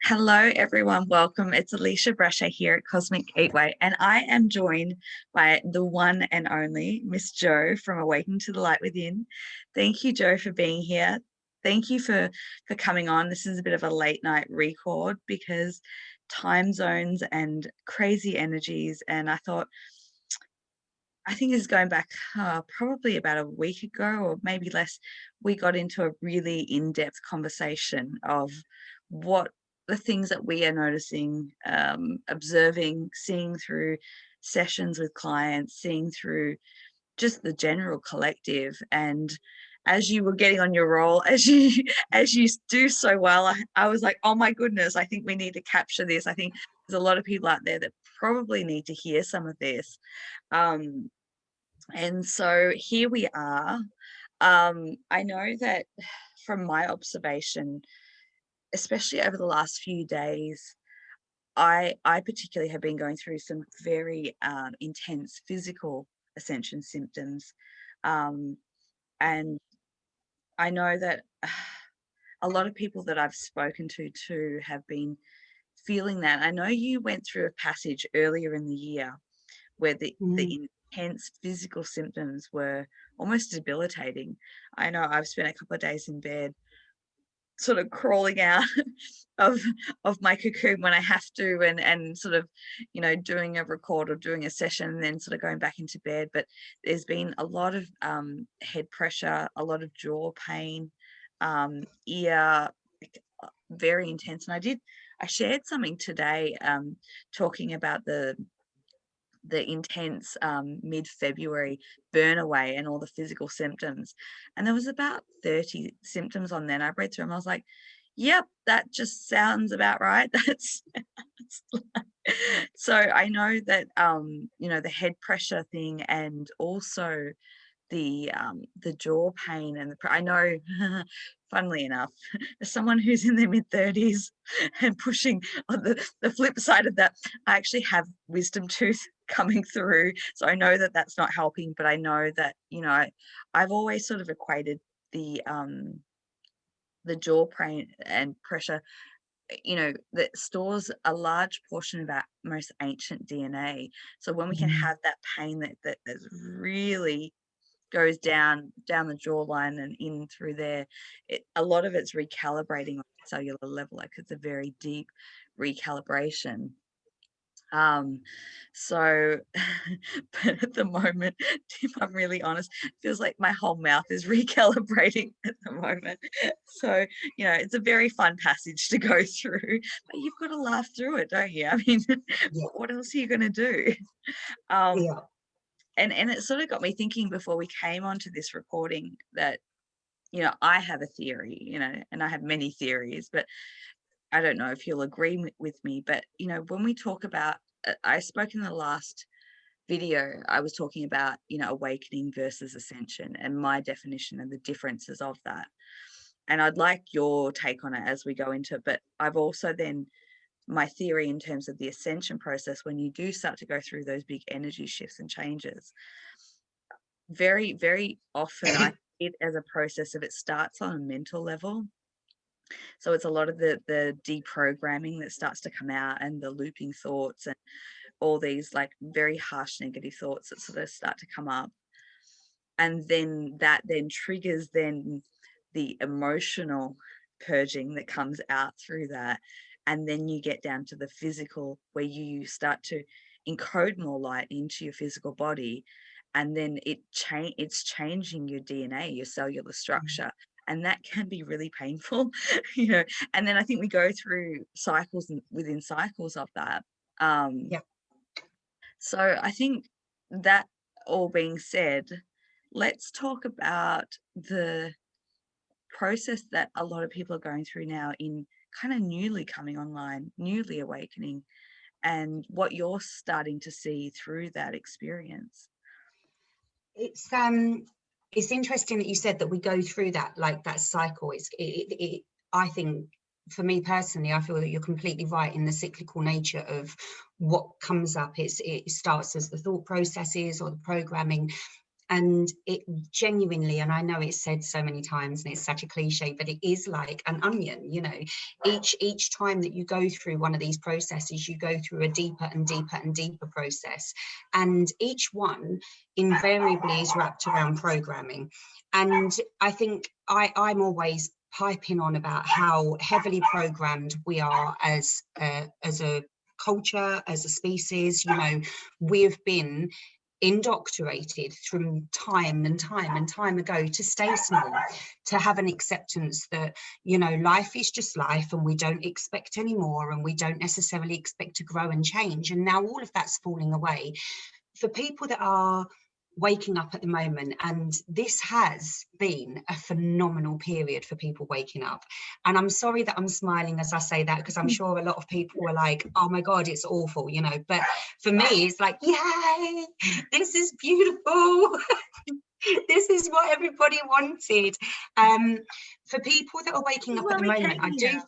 Hello, everyone. Welcome. It's Alisha Brasher here at Cosmic Gateway, and I am joined by the one and only Miss Jo from Awakening to the Light Within. Thank you, Jo, for being here. Thank you for coming on. This is a bit of a late night record because time zones and crazy energies. And I think this is going back probably about a week ago or maybe less. We got into a really in-depth conversation of what the things that we are noticing, observing, seeing through sessions with clients, seeing through just the general collective. And as you were getting on your roll, as you do so well, I was like, oh my goodness, I think we need to capture this. I think there's a lot of people out there that probably need to hear some of this. And so here we are. I know that from my observation, especially over the last few days, I particularly have been going through some very intense physical ascension symptoms. Um, and I know that a lot of people that I've spoken to too have been feeling that. I know you went through a passage earlier in the year where the intense physical symptoms were almost debilitating. I know I've spent a couple of days in bed sort of crawling out of my cocoon when I have to, and sort of, doing a record or doing a session and then sort of going back into bed. But there's been a lot of head pressure, a lot of jaw pain, ear, very intense. And I shared something today, talking about the intense mid-February burn away and all the physical symptoms. And there was about 30 symptoms on there. And I read through them. I was like, yep, that just sounds about right. So I know that, the head pressure thing, and also the jaw pain and I know, funnily enough, as someone who's in their mid-30s and pushing on the flip side of that, I actually have wisdom tooth coming through, so I know that that's not helping. But I know that, I've always sort of equated the jaw pain and pressure, that stores a large portion of our most ancient DNA. So when we can have that pain that really goes down the jawline and in through there, a lot of it's recalibrating on a cellular level. Like, it's a very deep recalibration. So but at the moment, if I'm really honest, it feels like my whole mouth is recalibrating at the moment. So, it's a very fun passage to go through, but you've got to laugh through it, don't you? I mean, Yeah. what else are you going to do? Yeah. And it sort of got me thinking before we came onto this recording that, I have a theory, and I have many theories, but I don't know if you'll agree with me. But, when we talk about, I spoke in the last video, I was talking about, awakening versus ascension and my definition and the differences of that. And I'd like your take on it as we go into it. But I've also then, my theory in terms of the ascension process, when you do start to go through those big energy shifts and changes, very, very often I see it as a process of, it starts on a mental level. So it's a lot of the deprogramming that starts to come out, and the looping thoughts and all these like very harsh negative thoughts that sort of start to come up. And then that then triggers then the emotional purging that comes out through that. And then you get down to the physical, where you start to encode more light into your physical body. And then it's changing your DNA, your cellular structure. And that can be really painful, And then I think we go through cycles within cycles of that. Yeah. So I think, that all being said, let's talk about the process that a lot of people are going through now, in kind of newly coming online, newly awakening, and what you're starting to see through that experience. It's interesting that you said that we go through that, like, that cycle. I think, for me personally, I feel that you're completely right in the cyclical nature of what comes up. It starts as the thought processes or the programming, And it genuinely, and I know it's said so many times and it's such a cliche, but it is like an onion, you know. Each time that you go through one of these processes, you go through a deeper and deeper and deeper process, and each one invariably is wrapped around programming. And I think I'm always piping on about how heavily programmed we are as a culture, as a species. You know, we've been indoctrinated from time and time and time ago to stay small, to have an acceptance that, you know, life is just life and we don't expect any more, and we don't necessarily expect to grow and change. And now all of that's falling away. For people that are waking up at the moment, and this has been a phenomenal period for people waking up, and I'm sorry that I'm smiling as I say that, because I'm sure a lot of people were like, oh my god, it's awful, you know, but for me it's like, yay, this is beautiful. This is what everybody wanted. For people that are waking up at the moment, I do.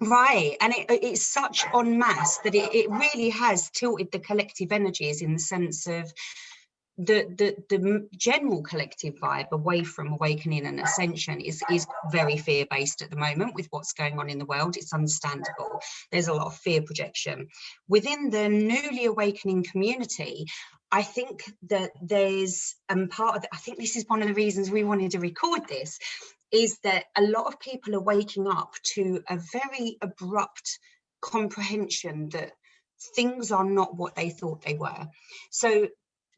Right, and it's such en masse that it really has tilted the collective energies, in the sense of the general collective vibe away from awakening and ascension is very fear-based at the moment with what's going on in the world. It's understandable. There's a lot of fear projection. Within the newly awakening community, I think that there's part of I think this is one of the reasons we wanted to record this, is that a lot of people are waking up to a very abrupt comprehension that things are not what they thought they were. So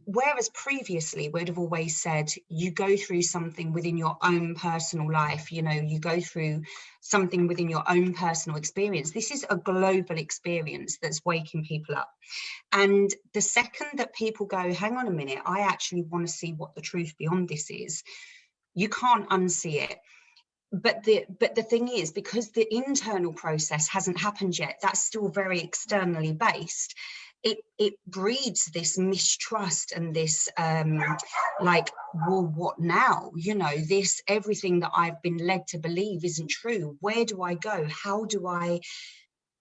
whereas previously we'd have always said, you go through something within your own personal life, you know, you go through something within your own personal experience. This is a global experience that's waking people up. And the second that people go, hang on a minute, I actually want to see what the truth beyond this is, you can't unsee it. But the thing is, because the internal process hasn't happened yet, that's still very externally based, it breeds this mistrust and this like, well, what now? You know, this, everything that I've been led to believe isn't true. Where do I go? How do I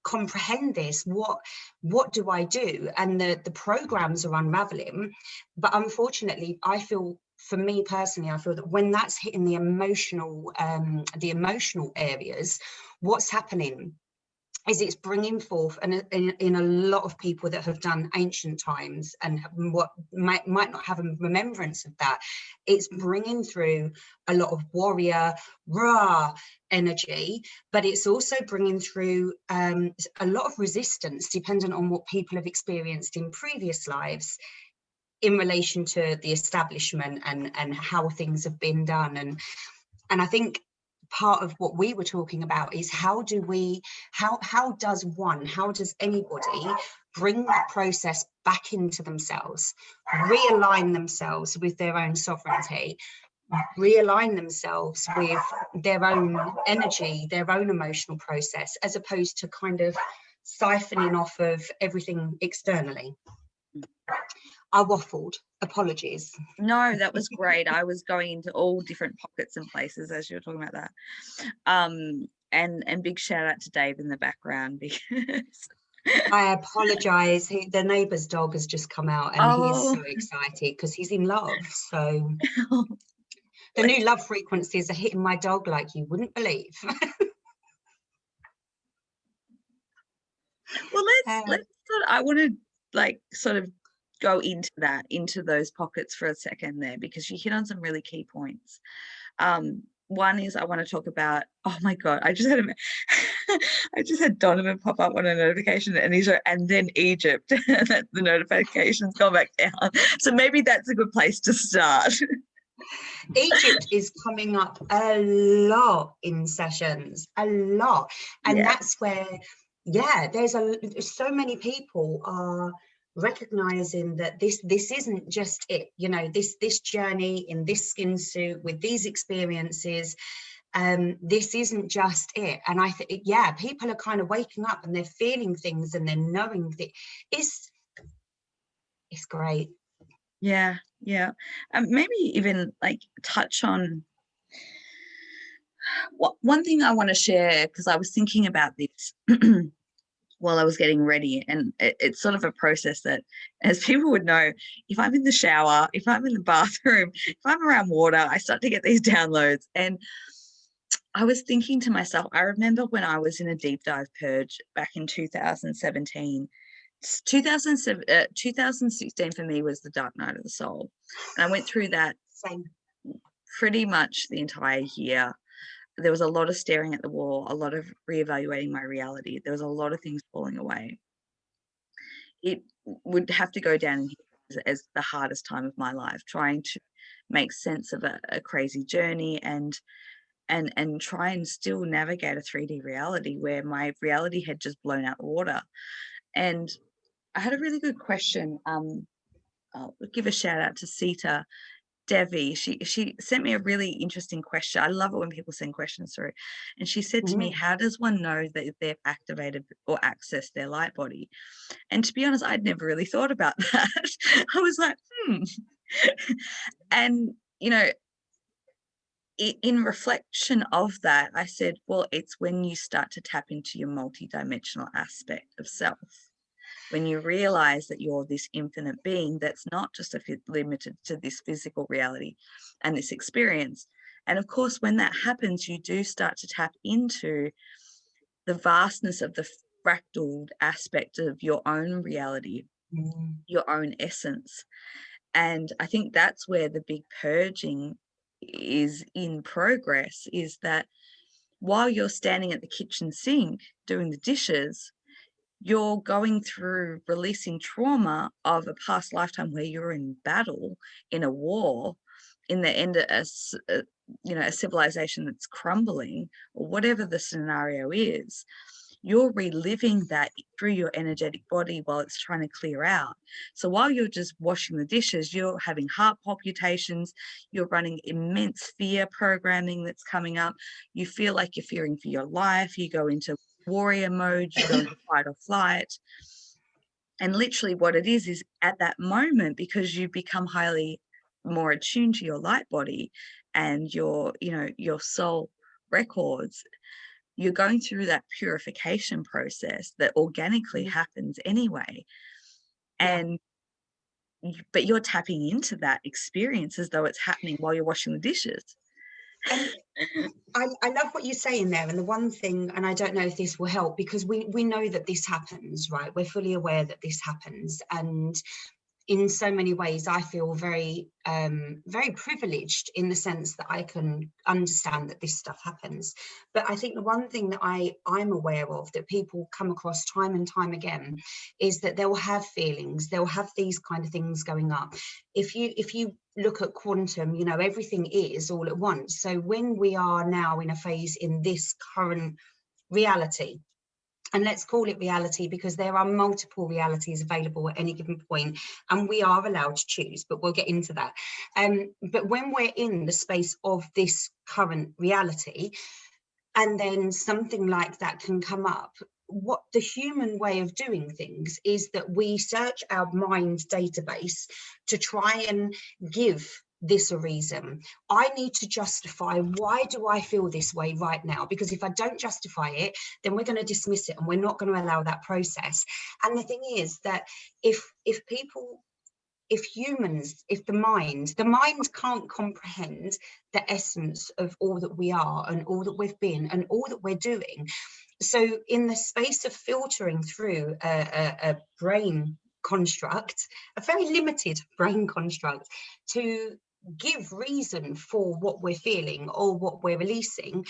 comprehend this? What do I do? And the programs are unraveling. But unfortunately, I feel, for me personally, I feel that when that's hitting the emotional areas, what's happening is it's bringing forth, and in a lot of people that have done ancient times and what might not have a remembrance of that, it's bringing through a lot of warrior raw energy, but it's also bringing through a lot of resistance, dependent on what people have experienced in previous lives in relation to the establishment and how things have been done. And I think part of what we were talking about is how does anybody bring that process back into themselves, realign themselves with their own sovereignty, realign themselves with their own energy, their own emotional process, as opposed to kind of siphoning off of everything externally. I waffled, apologies. No, that was great. I was going into all different pockets and places as you were talking about that. And big shout out to Dave in the background, because I apologize. The neighbour's dog has just come out, and he's so excited because he's in love. So the new love frequencies are hitting my dog like you wouldn't believe. Well, let's I want to sort of go into those pockets for a second there, because you hit on some really key points. One is, I want to talk about, oh my god, I just had Donovan pop up on a notification, and then Egypt, the notification's gone back down. So maybe that's a good place to start. Egypt is coming up a lot in sessions, a lot, and that's where, there's so many people are recognizing that this isn't just it, you know, this journey in this skin suit with these experiences, this isn't just it. And I think, people are kind of waking up and they're feeling things and they're knowing that it's great. Maybe even touch on one thing I want to share, because I was thinking about this. while I was getting ready. And it's sort of a process that, as people would know, if I'm in the shower, if I'm in the bathroom, if I'm around water, I start to get these downloads. And I was thinking to myself, I remember when I was in a deep dive purge back in 2017. 2016 for me was the dark night of the soul. And I went through that Same. pretty much the entire year. There was a lot of staring at the wall, a lot of reevaluating my reality. There was a lot of things falling away. It would have to go down as the hardest time of my life, trying to make sense of a crazy journey and try and still navigate a 3D reality where my reality had just blown out the water. And I had a really good question. I'll give a shout out to Sita Devi. She sent me a really interesting question. I love it when people send questions through. And she said to me, how does one know that they've activated or accessed their light body? And to be honest, I'd never really thought about that. I was like, And, in reflection of that, I said, well, it's when you start to tap into your multidimensional aspect of self. When you realize that you're this infinite being that's not just limited to this physical reality and this experience. And of course, when that happens, you do start to tap into the vastness of the fractal aspect of your own reality, your own essence. And I think that's where the big purging is in progress, is that while you're standing at the kitchen sink doing the dishes, you're going through releasing trauma of a past lifetime where you're in battle, in a war, in the end of a civilization that's crumbling, or whatever the scenario is. You're reliving that through your energetic body while it's trying to clear out. So while you're just washing the dishes, you're having heart palpitations, you're running immense fear programming that's coming up. You feel like you're fearing for your life. You go into warrior mode, you go into fight or flight. And literally what it is at that moment, because you become highly more attuned to your light body and your soul records, you're going through that purification process that organically happens anyway. And but you're tapping into that experience as though it's happening while you're washing the dishes. And I love what you're saying there. And the one thing, and I don't know if this will help, because we know that this happens, right? We're fully aware that this happens. And in so many ways, I feel very, very privileged in the sense that I can understand that this stuff happens. But I think the one thing that I'm aware of that people come across time and time again is that they'll have feelings, they'll have these kind of things going up. If you look at quantum, everything is all at once. So when we are now in a phase in this current reality, and let's call it reality because there are multiple realities available at any given point, and we are allowed to choose, but we'll get into that. But when we're in the space of this current reality, and then something like that can come up, what the human way of doing things is that we search our mind database to try and give this a reason. I need to justify, why do I feel this way right now? Because if I don't justify it, then we're going to dismiss it and we're not going to allow that process. And the thing is that if humans, if the mind can't comprehend the essence of all that we are and all that we've been and all that we're doing. So in the space of filtering through a brain construct, a very limited brain construct, to give reason for what we're feeling or what we're releasing,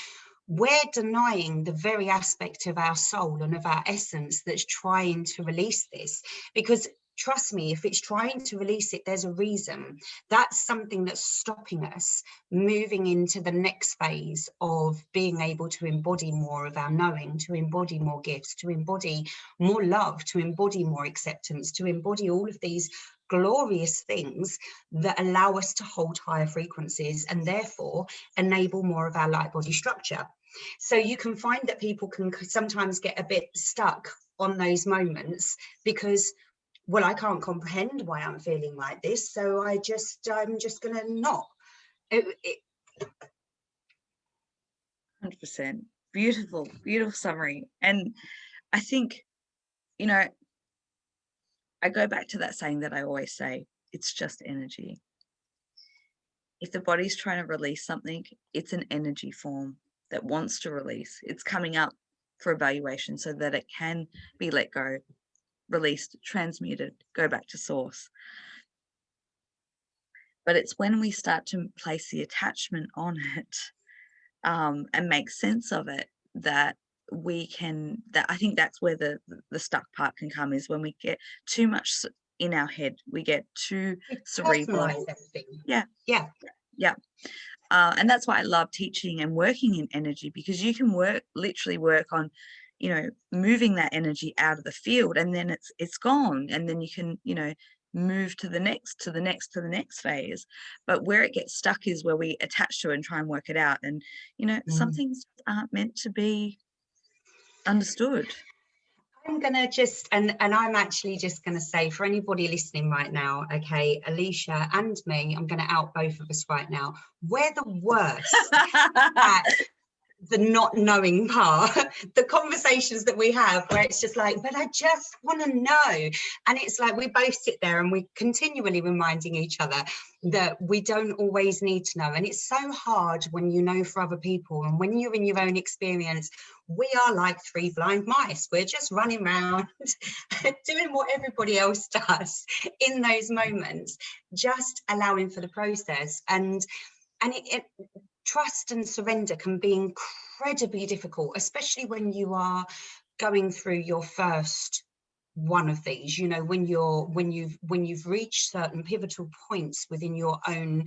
we're denying the very aspect of our soul and of our essence that's trying to release this. Because trust me, if it's trying to release it, there's a reason. That's something that's stopping us moving into the next phase of being able to embody more of our knowing, to embody more gifts, to embody more love, to embody more acceptance, to embody all of these glorious things that allow us to hold higher frequencies and therefore enable more of our light body structure. So you can find that people can sometimes get a bit stuck on those moments because, well, I can't comprehend why I'm feeling like this, so I'm just going to not. 100%. Beautiful, beautiful summary. And I think you know, I go back to that saying that I always say, it's just energy. If the body's trying to release something, it's an energy form that wants to release. It's coming up for evaluation so that it can be let go, released, transmuted, go back to source. But it's when we start to place the attachment on it, and make sense of it, that I think that's where the stuck part can come, is when we get too much in our head, we get too cerebral. Everything. Yeah. Yeah. Yeah. And that's why I love teaching and working in energy, because you can literally work on, moving that energy out of the field, and then it's gone, and then you can, move to the next phase. But where it gets stuck is where we attach to it and try and work it out. And, some things aren't meant to be understood. I'm gonna just, and I'm actually just gonna say, for anybody listening right now, okay, Alisha and me, I'm gonna out both of us right now. We're the worst at the not knowing part, the conversations that we have where it's just like, but I just want to know. And it's like we both sit there and we're continually reminding each other that we don't always need to know. And it's so hard when you know for other people, and when you're in your own experience, we are like three blind mice. We're just running around doing what everybody else does in those moments, just allowing for the process. And it trust and surrender can be incredibly difficult, especially when you are going through your first one of these, when you've reached certain pivotal points within your own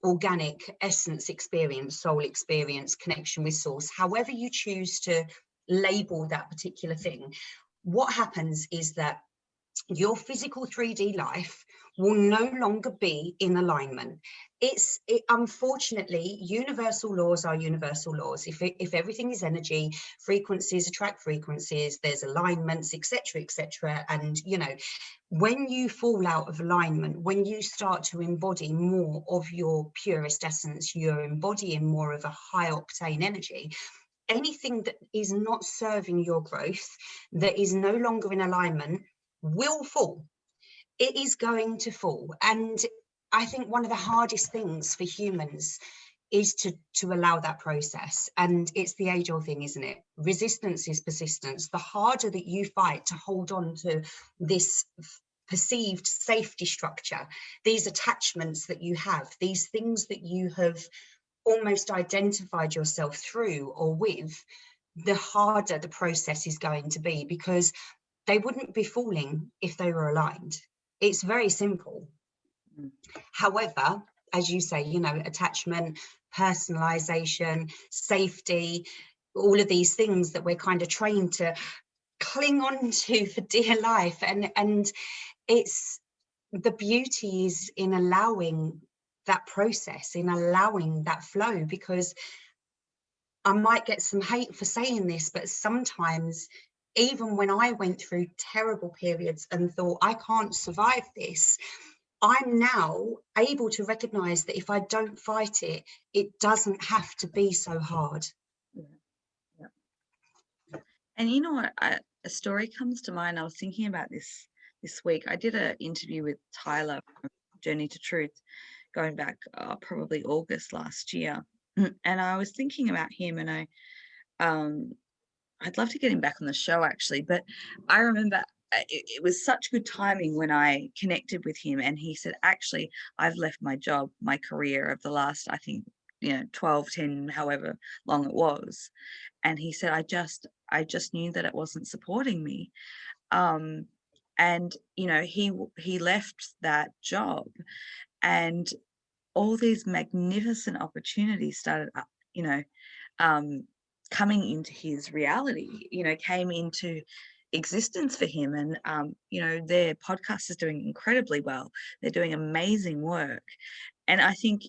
organic essence experience, soul experience, connection with source, however you choose to label that particular thing. What happens is that your physical 3D life will no longer be in alignment. Unfortunately, universal laws are universal laws. If everything is energy, frequencies attract frequencies, there's alignments, etc. And when you fall out of alignment, when you start to embody more of your purest essence, you're embodying more of a high octane energy. Anything that is not serving your growth, that is no longer in alignment, will fall. It is going to fall. And I think one of the hardest things for humans is to allow that process. And it's the age-old thing, isn't it? Resistance is persistence. The harder that you fight to hold on to this perceived safety structure, these attachments that you have, these things that you have almost identified yourself through or with, the harder the process is going to be, because they wouldn't be falling if they were aligned. It's very simple. However, as you say, attachment, personalization, safety, all of these things that we're kind of trained to cling on to for dear life. And it's the beauty is in allowing that process, in allowing that flow, because I might get some hate for saying this, but sometimes, even when I went through terrible periods and thought, I can't survive this, I'm now able to recognize that if I don't fight it, it doesn't have to be so hard. Yeah. And you know what? A story comes to mind. I was thinking about this week. I did an interview with Tyler from Journey to Truth, going back probably August last year. And I was thinking about him, and I'd love to get him back on the show, actually. But I remember it was such good timing when I connected with him, and he said, actually, I've left my job, my career of the last, I think, 12, 10, however long it was. And he said, I just knew that it wasn't supporting me. And, he left that job, and all these magnificent opportunities started, coming into his reality, came into existence for him. And, their podcast is doing incredibly well. They're doing amazing work. And I think,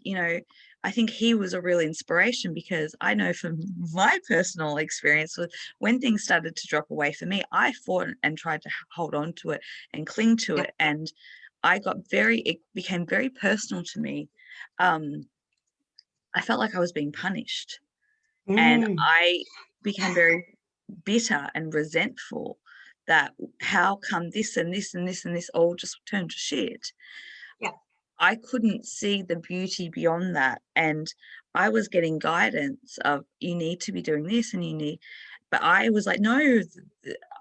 he was a real inspiration, because I know from my personal experience, when things started to drop away for me, I fought and tried to hold on to it and cling to it. And it became very personal to me. I felt like I was being punished. And I became very bitter and resentful, that how come this and this and this and this all just turned to shit. Yeah. I couldn't see the beauty beyond that. And I was getting guidance of, you need to be doing this and you need, but I was like, no,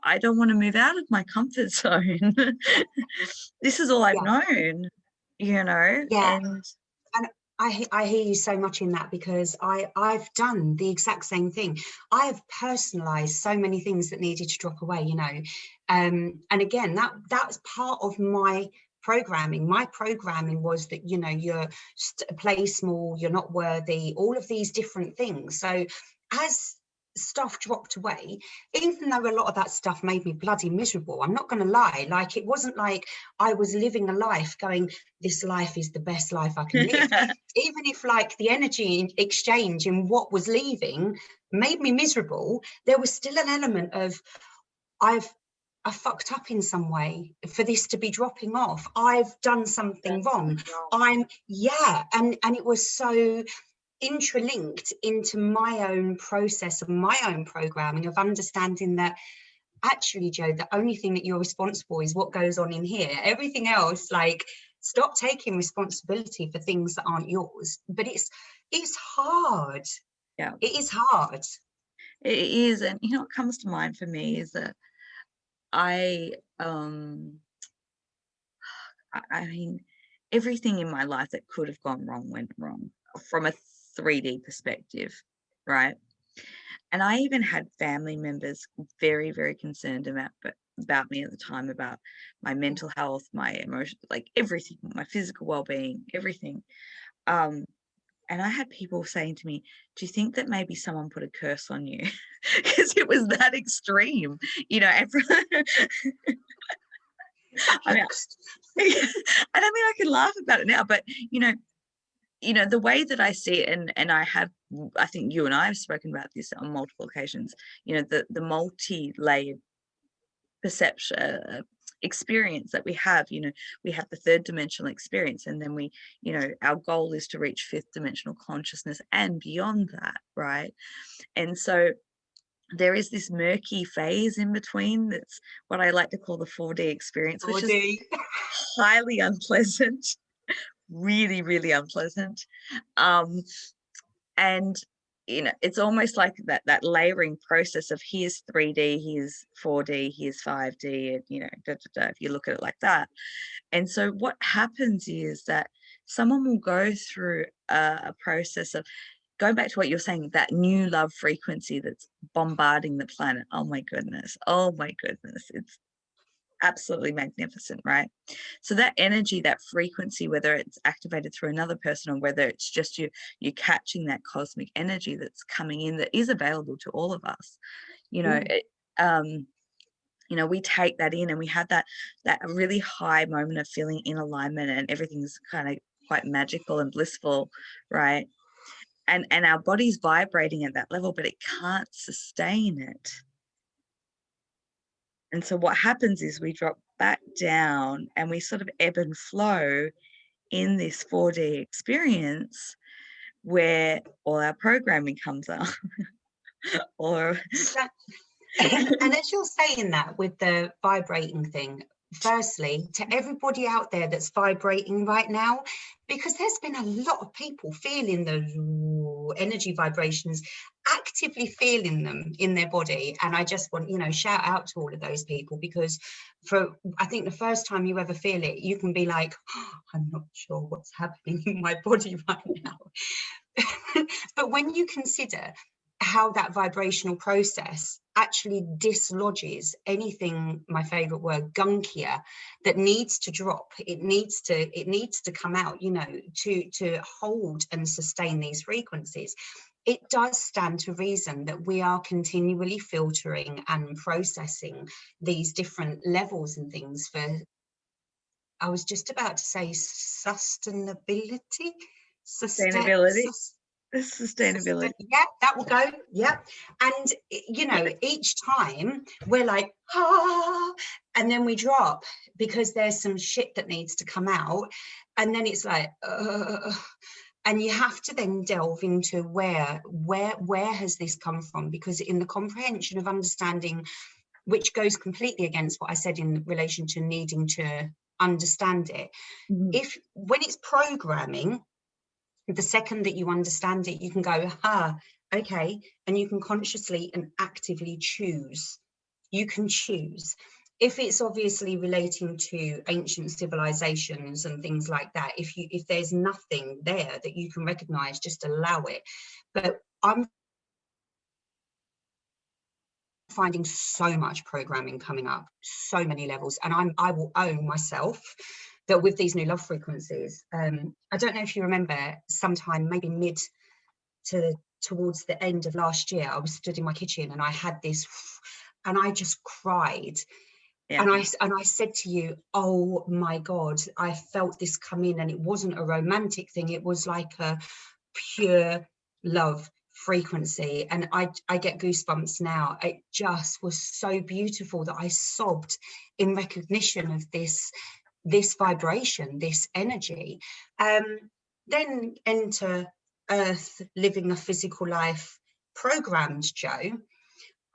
I don't want to move out of my comfort zone. This is all I've Yeah. known, you know, Yeah. and And I hear you so much in that, because I've done the exact same thing. I've personalized so many things that needed to drop away, you know. And again, that's part of my programming. My programming was that, you know, you're play small, you're not worthy, all of these different things. So as stuff dropped away, even though a lot of that stuff made me bloody miserable, I'm not going to lie, like, it wasn't like I was living a life going, this life is the best life I can live. Even if, like, the energy exchange and what was leaving made me miserable, there was still an element of, I fucked up in some way for this to be dropping off. I've done something wrong. And it was so interlinked into my own process and my own programming of understanding that actually, Joe, the only thing that you're responsible is what goes on in here. Everything else, like, stop taking responsibility for things that aren't yours. But it's hard. yeah, It is hard. it is. And you know what comes to mind for me is that I I mean, everything in my life that could have gone wrong went wrong from a 3D perspective, right? And I even had family members very, very concerned about me at the time, about my mental health, my emotion, like everything, my physical well-being, everything. Um, and I had people saying to me, "Do you think that maybe someone put a curse on you?" Because it was that extreme, you know. I mean, and I mean, I can laugh about it now, but the way that I see it, and I think you and I have spoken about this on multiple occasions. The multi-layered perception, experience that we have. We have the third dimensional experience, and then our goal is to reach fifth dimensional consciousness and beyond that, right? And so there is this murky phase in between. That's what I like to call the 4D experience, which is highly unpleasant, really, really unpleasant. And it's almost like that layering process of, here's 3D, here's 4D, here's 5D, if you look at it like that. And so what happens is that someone will go through a process of going back to what you're saying, that new love frequency that's bombarding the planet. Oh my goodness, it's absolutely magnificent, right? So that energy, that frequency, whether it's activated through another person or whether it's just you catching that cosmic energy that's coming in, that is available to all of us, we take that in, and we have that really high moment of feeling in alignment, and everything's kind of quite magical and blissful, right? And our body's vibrating at that level, but it can't sustain it. And so what happens is we drop back down and we sort of ebb and flow in this 4D experience, where all our programming comes up. And as you're saying that with the vibrating thing, firstly, to everybody out there that's vibrating right now, because there's been a lot of people feeling those energy vibrations, actively feeling them in their body. And I just want, shout out to all of those people, because I think the first time you ever feel it, you can be like, oh, I'm not sure what's happening in my body right now. But when you consider how that vibrational process actually dislodges anything, my favorite word, gunkier, that needs to drop, it needs to come out, to hold and sustain these frequencies. It does stand to reason that we are continually filtering and processing these different levels and things for, I was just about to say sustainability. Sustainability. Yeah, that will go. Yeah. And each time we're like, and then we drop because there's some shit that needs to come out, and then it's like, and you have to then delve into where has this come from, because in the comprehension of understanding which goes completely against what I said in relation to needing to understand it. When it's programming, the second that you understand it, you can go, okay, and you can consciously and actively choose. You can choose. If it's obviously relating to ancient civilizations and things like that, if there's nothing there that you can recognize, just allow it. But I'm finding so much programming coming up, so many levels, and I will own myself that with these new love frequencies, I don't know if you remember, sometime maybe towards the end of last year, I was stood in my kitchen and I had this, and I just cried. Yeah. And I said to you, oh my God, I felt this come in, and it wasn't a romantic thing. It was like a pure love frequency. And I get goosebumps now. It just was so beautiful that I sobbed in recognition of this vibration, this energy. Then enter Earth, living a physical life, programmed Joe.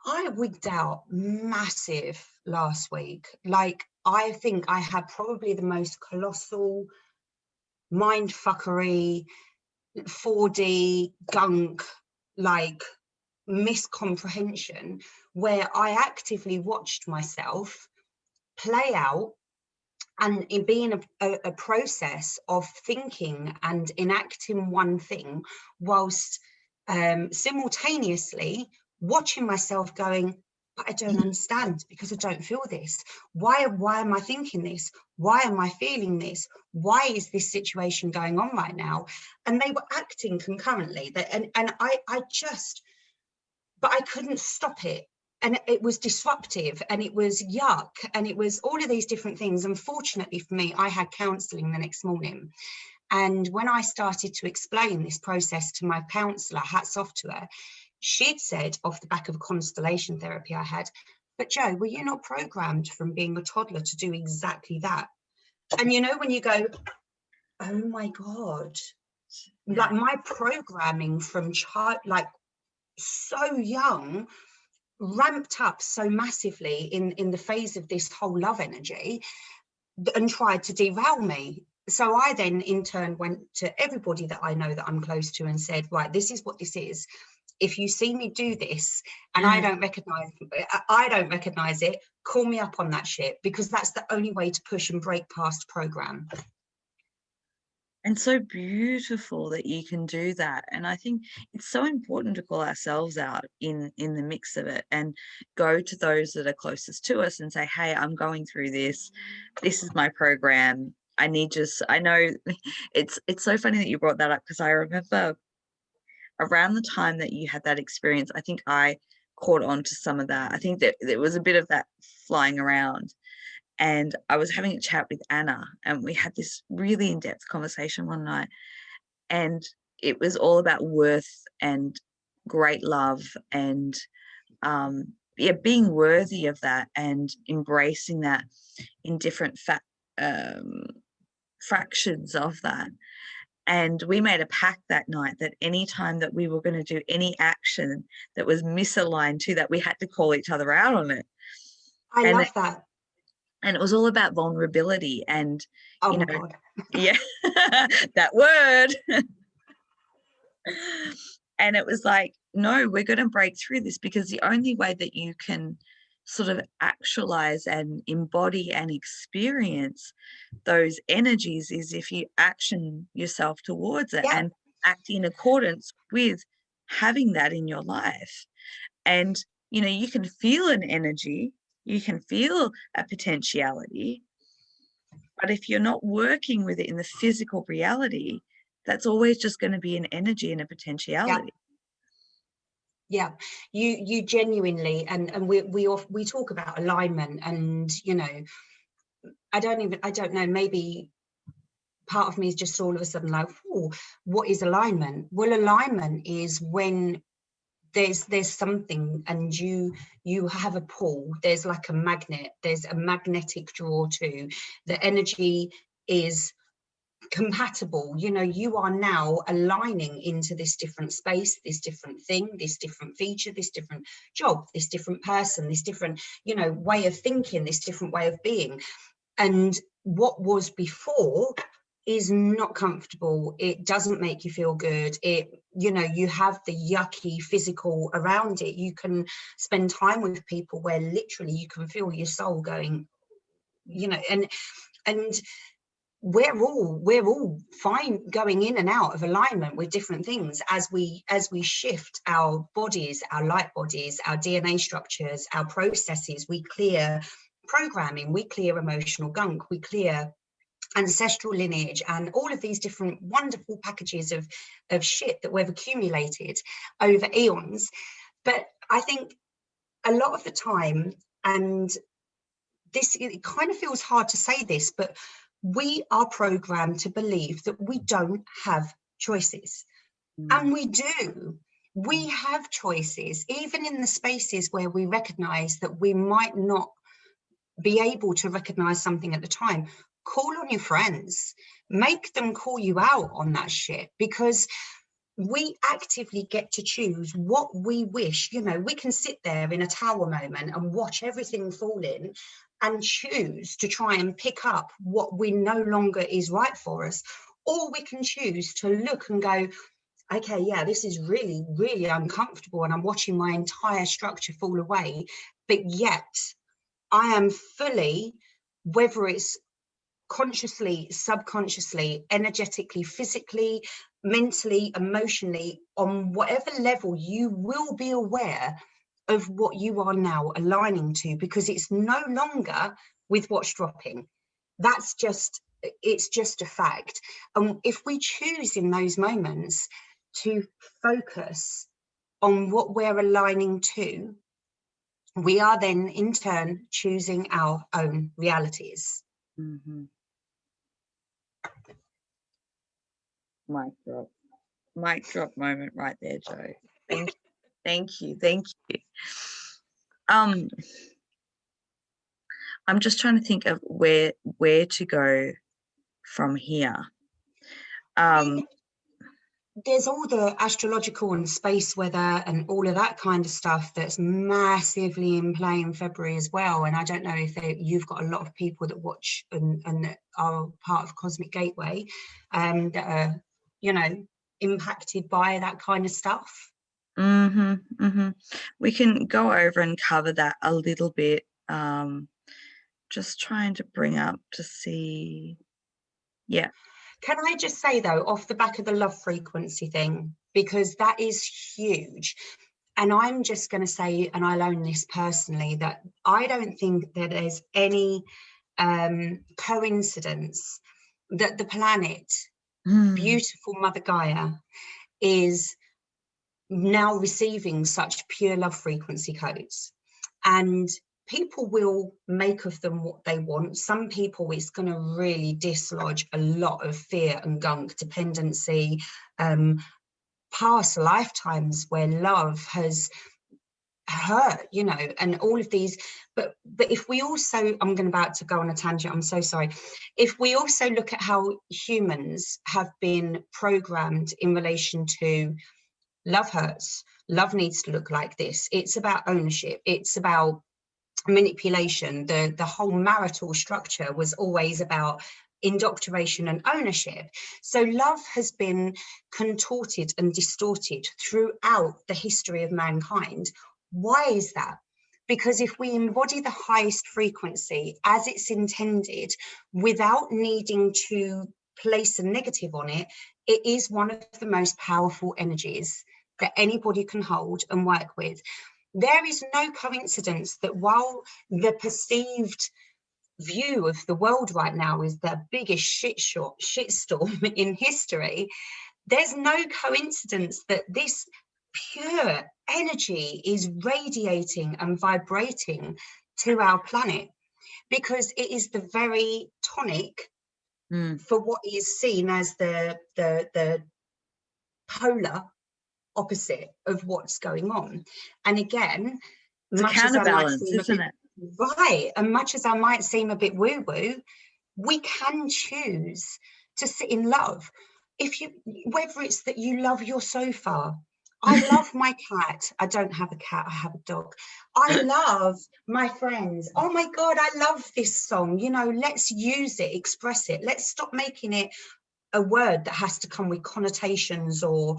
I wigged out massive last week. Like, I think I had probably the most colossal mind fuckery, 4D gunk, like miscomprehension, where I actively watched myself play out and in being a process of thinking and enacting one thing, whilst simultaneously watching myself going, but I don't understand, because I don't feel this. Why am I thinking this? Why am I feeling this? Why is this situation going on right now? And they were acting concurrently. And but I couldn't stop it. And it was disruptive, and it was yuck, and it was all of these different things. Unfortunately for me, I had counselling the next morning. And when I started to explain this process to my counsellor, hats off to her, she'd said, off the back of a constellation therapy I had, but Joe, were you not programmed from being a toddler to do exactly that? And you know, when you go, oh my God, like my programming from child, like so young, ramped up so massively in the phase of this whole love energy and tried to derail me. So I then in turn went to everybody that I know that I'm close to and said, right, this is what this is. If you see me do this and I don't recognize it, call me up on that shit, because that's the only way to push and break past program. And so beautiful that you can do that. And I think it's so important to call ourselves out in the mix of it, and go to those that are closest to us and say, hey, I'm going through this. This is my program. I know it's so funny that you brought that up, because I remember around the time that you had that experience, I think I caught on to some of that. I think that there was a bit of that flying around. And I was having a chat with Anna, and we had this really in-depth conversation one night, and it was all about worth and great love and being worthy of that and embracing that in different fractions of that. And we made a pact that night that any time that we were going to do any action that was misaligned to that, we had to call each other out on it. I love that. And it was all about vulnerability and, oh my God. Yeah, that word. And it was like, no, we're going to break through this, because the only way that you can sort of actualize and embody and experience those energies is if you action yourself towards it and act in accordance with having that in your life. And, you can feel an energy, you can feel a potentiality, but if you're not working with it in the physical reality, that's always just going to be an energy and a potentiality. Yeah, you genuinely, and we talk about alignment, and I don't know, maybe part of me is just all of a sudden like, oh, what is alignment? Well, alignment is when there's something and you have a pull, there's like a magnet, there's a magnetic draw to the energy is compatible. You know, you are now aligning into this different space, this different thing, this different feature, this different job, this different person, this different, you know, way of thinking, this different way of being. And what was before is not comfortable. It doesn't make you feel good. It, you know, you have the yucky physical around it. You can spend time with people where literally you can feel your soul going, you know, and we're all fine going in and out of alignment with different things as we shift our bodies, our light bodies, our DNA structures, our processes. We clear programming, we clear emotional gunk, we clear ancestral lineage, and all of these different wonderful packages of shit that we've accumulated over eons. But I think a lot of the time, and this, it kind of feels hard to say this, but we are programmed to believe that we don't have choices. And we do. We have choices, even in the spaces where we recognize that we might not be able to recognize something at the time. Call on your friends, make them call you out on that shit, because we actively get to choose what we wish. You know, we can sit there in a tower moment and watch everything fall in and choose to try and pick up what we no longer is right for us, or we can choose to look and go, okay, yeah, this is really, really uncomfortable and I'm watching my entire structure fall away, but yet I am fully, whether it's consciously, subconsciously, energetically, physically, mentally, emotionally, on whatever level, you will be aware of what you are now aligning to, because it's no longer with what's dropping. That's just, it's just a fact. And if we choose in those moments to focus on what we're aligning to, we are then in turn choosing our own realities. Mm-hmm. Mic drop moment right there, Jo. Thank you. I'm just trying to think of where to go from here. There's all the astrological and space weather and all of that kind of stuff that's massively in play in February as well. And I don't know if you've got a lot of people that watch and that are part of Cosmic Gateway that are, you know, impacted by that kind of stuff. We can go over and cover that a little bit. Just trying to bring up to see. Yeah. Can I just say, though, off the back of the love frequency thing, because that is huge. And I'm just going to say, and I'll own this personally, that I don't think that there's any coincidence that the planet, beautiful Mother Gaia, is now receiving such pure love frequency codes. And people will make of them what they want. Some people, it's going to really dislodge a lot of fear and gunk, dependency, past lifetimes where love has hurt, you know, and all of these. But if we also, I'm about to go on a tangent, I'm so sorry. If we also look at how humans have been programmed in relation to love hurts, love needs to look like this, it's about ownership, it's about manipulation. The whole marital structure was always about indoctrination and ownership. So love has been contorted and distorted throughout the history of mankind. Why is that? Because if we embody the highest frequency as it's intended without needing to place a negative on it, it is one of the most powerful energies that anybody can hold and work with. There is no coincidence that while the perceived view of the world right now is the biggest shitstorm in history, there's no coincidence that this pure energy is radiating and vibrating to our planet, because it is the very tonic for what is seen as the polar opposite of what's going on. And again, it's a counterbalance, isn't it? Right. And much as I might seem a bit woo-woo, we can choose to sit in love. Whether it's that you love your sofa, I love my cat. I don't have a cat, I have a dog. I love my friends. Oh my God, I love this song. You know, let's use it, express it. Let's stop making it a word that has to come with connotations or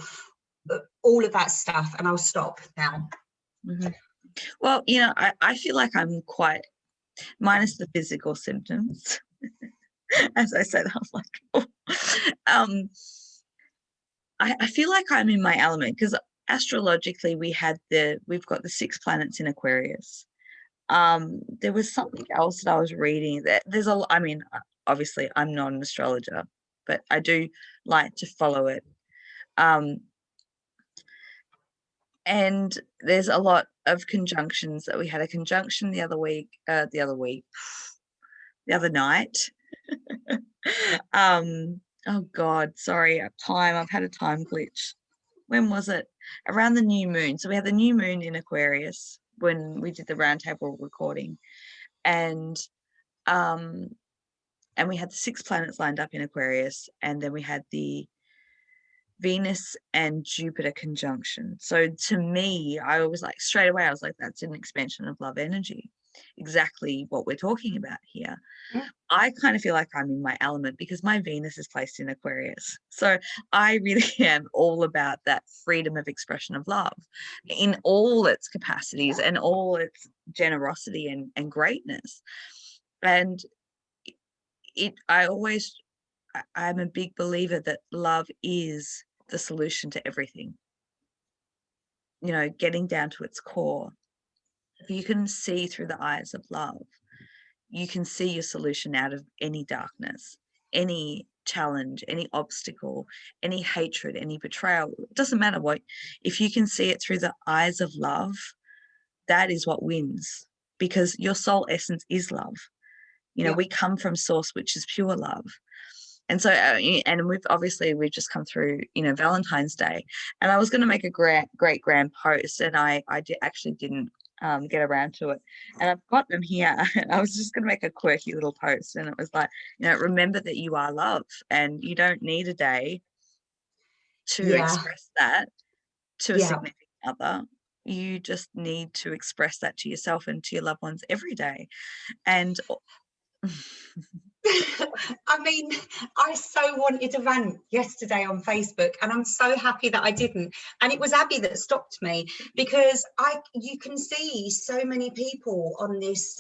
all of that stuff. And I'll stop now. Mm-hmm. Well, you know, I feel like I'm quite, minus the physical symptoms, as I said, I was like, oh. I feel like I'm in my element because astrologically we've got the 6 planets in Aquarius. There was something else that I was reading that I mean, obviously I'm not an astrologer, but I do like to follow it. And there's a lot of conjunctions that we had a conjunction the other night. Oh God, sorry, I've had a time glitch. When was it? Around the new moon. So we had the new moon in Aquarius when we did the roundtable recording, and we had the 6 planets lined up in Aquarius, and then we had the Venus and Jupiter conjunction. So to me, I was like, straight away, I was like, that's an expansion of love energy. Exactly what we're talking about here. I kind of feel like I'm in my element because my Venus is placed in Aquarius. So I really am all about that freedom of expression of love in all its capacities and all its generosity and greatness. And I'm a big believer that love is the solution to everything. You know, getting down to its core. If you can see through the eyes of love, you can see your solution out of any darkness, any challenge, any obstacle, any hatred, any betrayal. It doesn't matter what. If you can see it through the eyes of love, that is what wins, because your soul essence is love. You know, we come from source, which is pure love. And so, and we've just come through, you know, Valentine's Day, and I was going to make a great grand post, and I actually didn't get around to it, and I've got them here. And I was just going to make a quirky little post, and it was like, you know, remember that you are love, and you don't need a day to express that to a significant other. You just need to express that to yourself and to your loved ones every day. And I mean, I so wanted to rant yesterday on Facebook, and I'm so happy that I didn't. And it was Abby that stopped me, because you can see so many people on this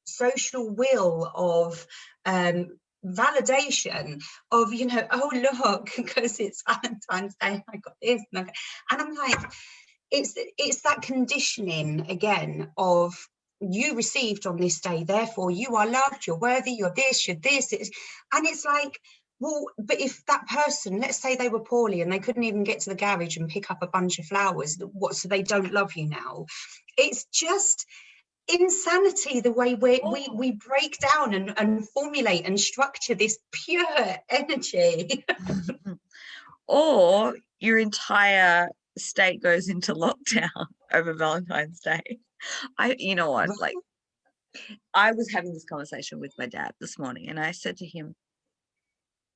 social wheel of validation of, you know, oh look, because it's Valentine's Day, I got this, and I'm like, it's that conditioning again of, you received on this day, therefore you are loved, you're worthy, you're this, and it's like, well, but if that person, let's say they were poorly and they couldn't even get to the garage and pick up a bunch of flowers, so they don't love you now? It's just insanity the way we break down and formulate and structure this pure energy. Or your entire state goes into lockdown over Valentine's Day. You know what, like, I was having this conversation with my dad this morning, and I said to him,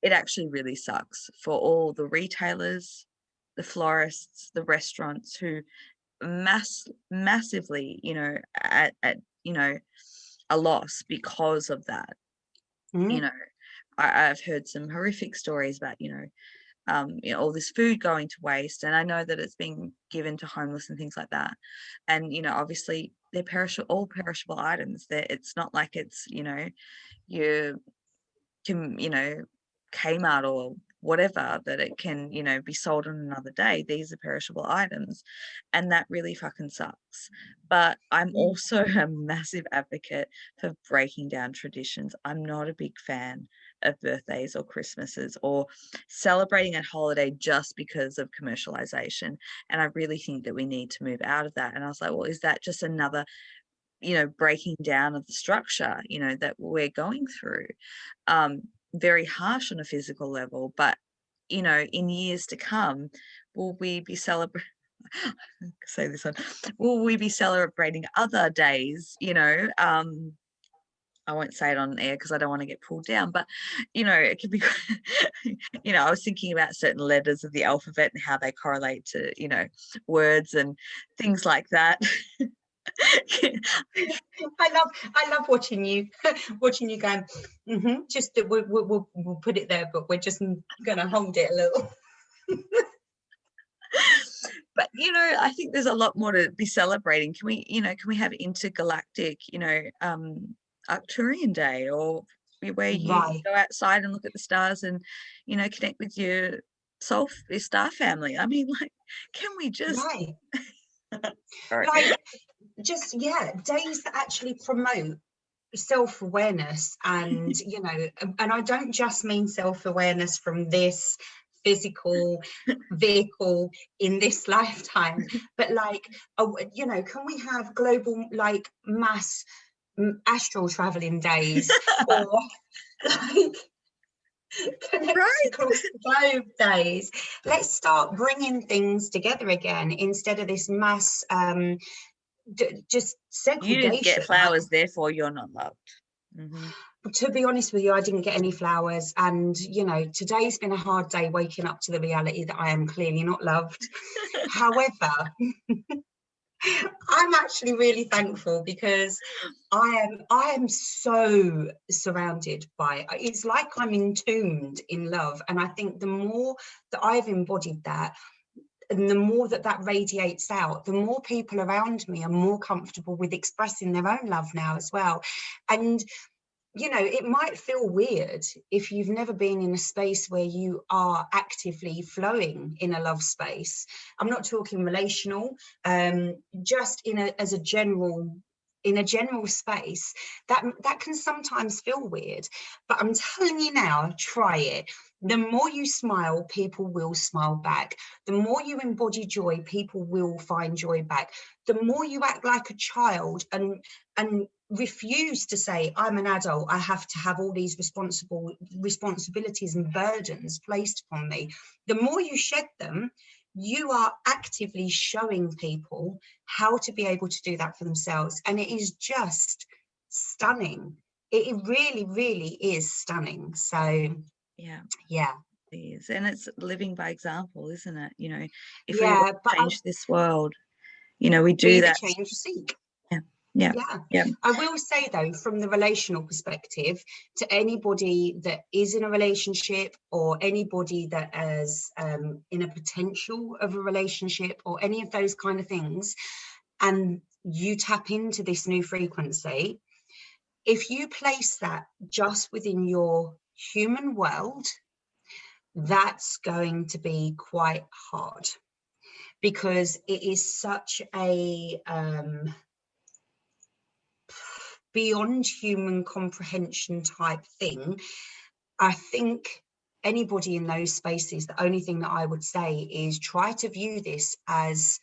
it actually really sucks for all the retailers, the florists, the restaurants who massively, you know, at you know, a loss because of that. You know, I've heard some horrific stories about, you know, all this food going to waste, and I know that it's being given to homeless and things like that. And, you know, obviously they're all perishable items. It's not like it's, you know, you can, you know, Kmart or whatever, that it can, you know, be sold on another day. These are perishable items, and that really fucking sucks. But I'm also a massive advocate for breaking down traditions. I'm not a big fan of birthdays or Christmases or celebrating a holiday just because of commercialization. And I really think that we need to move out of that. And I was like, well, is that just another, you know, breaking down of the structure, you know, that we're going through? Very harsh on a physical level, but, you know, in years to come, will we be celebrating will we be celebrating other days, you know, I won't say it on air because I don't want to get pulled down, but it could be, I was thinking about certain letters of the alphabet and how they correlate to, words and things like that. I love watching you going, just we'll put it there, but we're just gonna hold it a little. But I think there's a lot more to be celebrating. Can we have intergalactic, Arcturian Day, or where you Right. go outside and look at the stars and connect with your star family? I mean, like, can we just Right. Sorry. Like, just, days that actually promote self-awareness, and and I don't just mean self-awareness from this physical vehicle in this lifetime, but like, can we have global, like, mass astral traveling days, or like connect Right. across the globe days? Let's start bringing things together again, instead of this mass just You didn't segregation. get flowers, therefore you're not loved. Mm-hmm. To be honest with you, I didn't get any flowers, and today's been a hard day, waking up to the reality that I am clearly not loved. However, I'm actually really thankful, because I am so surrounded by, it's like I'm entombed in love, and I think the more that I've embodied that, and the more that radiates out, the more people around me are more comfortable with expressing their own love now as well. And it might feel weird if you've never been in a space where you are actively flowing in a love space. I'm not talking relational, just as a general, in a general space, that can sometimes feel weird. But I'm telling you now, try it. The more you smile, people will smile back. The more you embody joy, people will find joy back. The more you act like a child and refuse to say, I'm an adult, I have to have all these responsibilities and burdens placed upon me, the more you shed them, you are actively showing people how to be able to do that for themselves. And it is just stunning. It really, really is stunning. So Yeah. it is. And it's living by example, isn't it? If we yeah, but change this world, we do be the that. change you seek. Yeah. I will say, though, from the relational perspective, to anybody that is in a relationship, or anybody that is in a potential of a relationship, or any of those kind of things, and you tap into this new frequency, if you place that just within your human world, that's going to be quite hard, because it is such a beyond human comprehension type thing. I think anybody in those spaces, the only thing that I would say is try to view this, as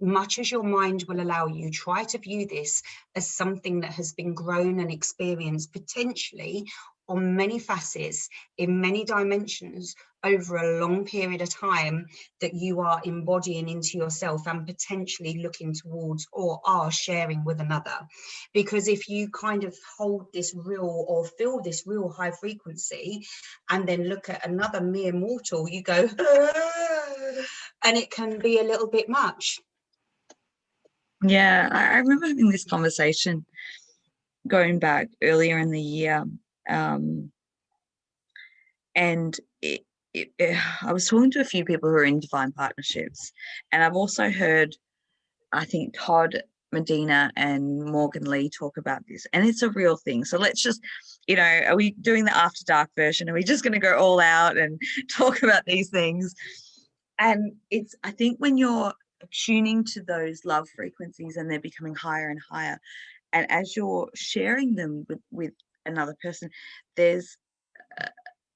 much as your mind will allow you, try to view this as something that has been grown and experienced potentially on many facets, in many dimensions, over a long period of time, that you are embodying into yourself and potentially looking towards or are sharing with another. Because if you kind of hold this real, or feel this real high frequency, and then look at another mere mortal, you go, and it can be a little bit much. Yeah, I remember having this conversation going back earlier in the year, and I was talking to a few people who are in divine partnerships, and I've also heard, I think, Todd Medina and Morgan Lee talk about this, and it's a real thing. So let's just, are we doing the after dark version? Are we just going to go all out and talk about these things? And it's, I think, when you're tuning to those love frequencies and they're becoming higher and higher, and as you're sharing them with another person, there's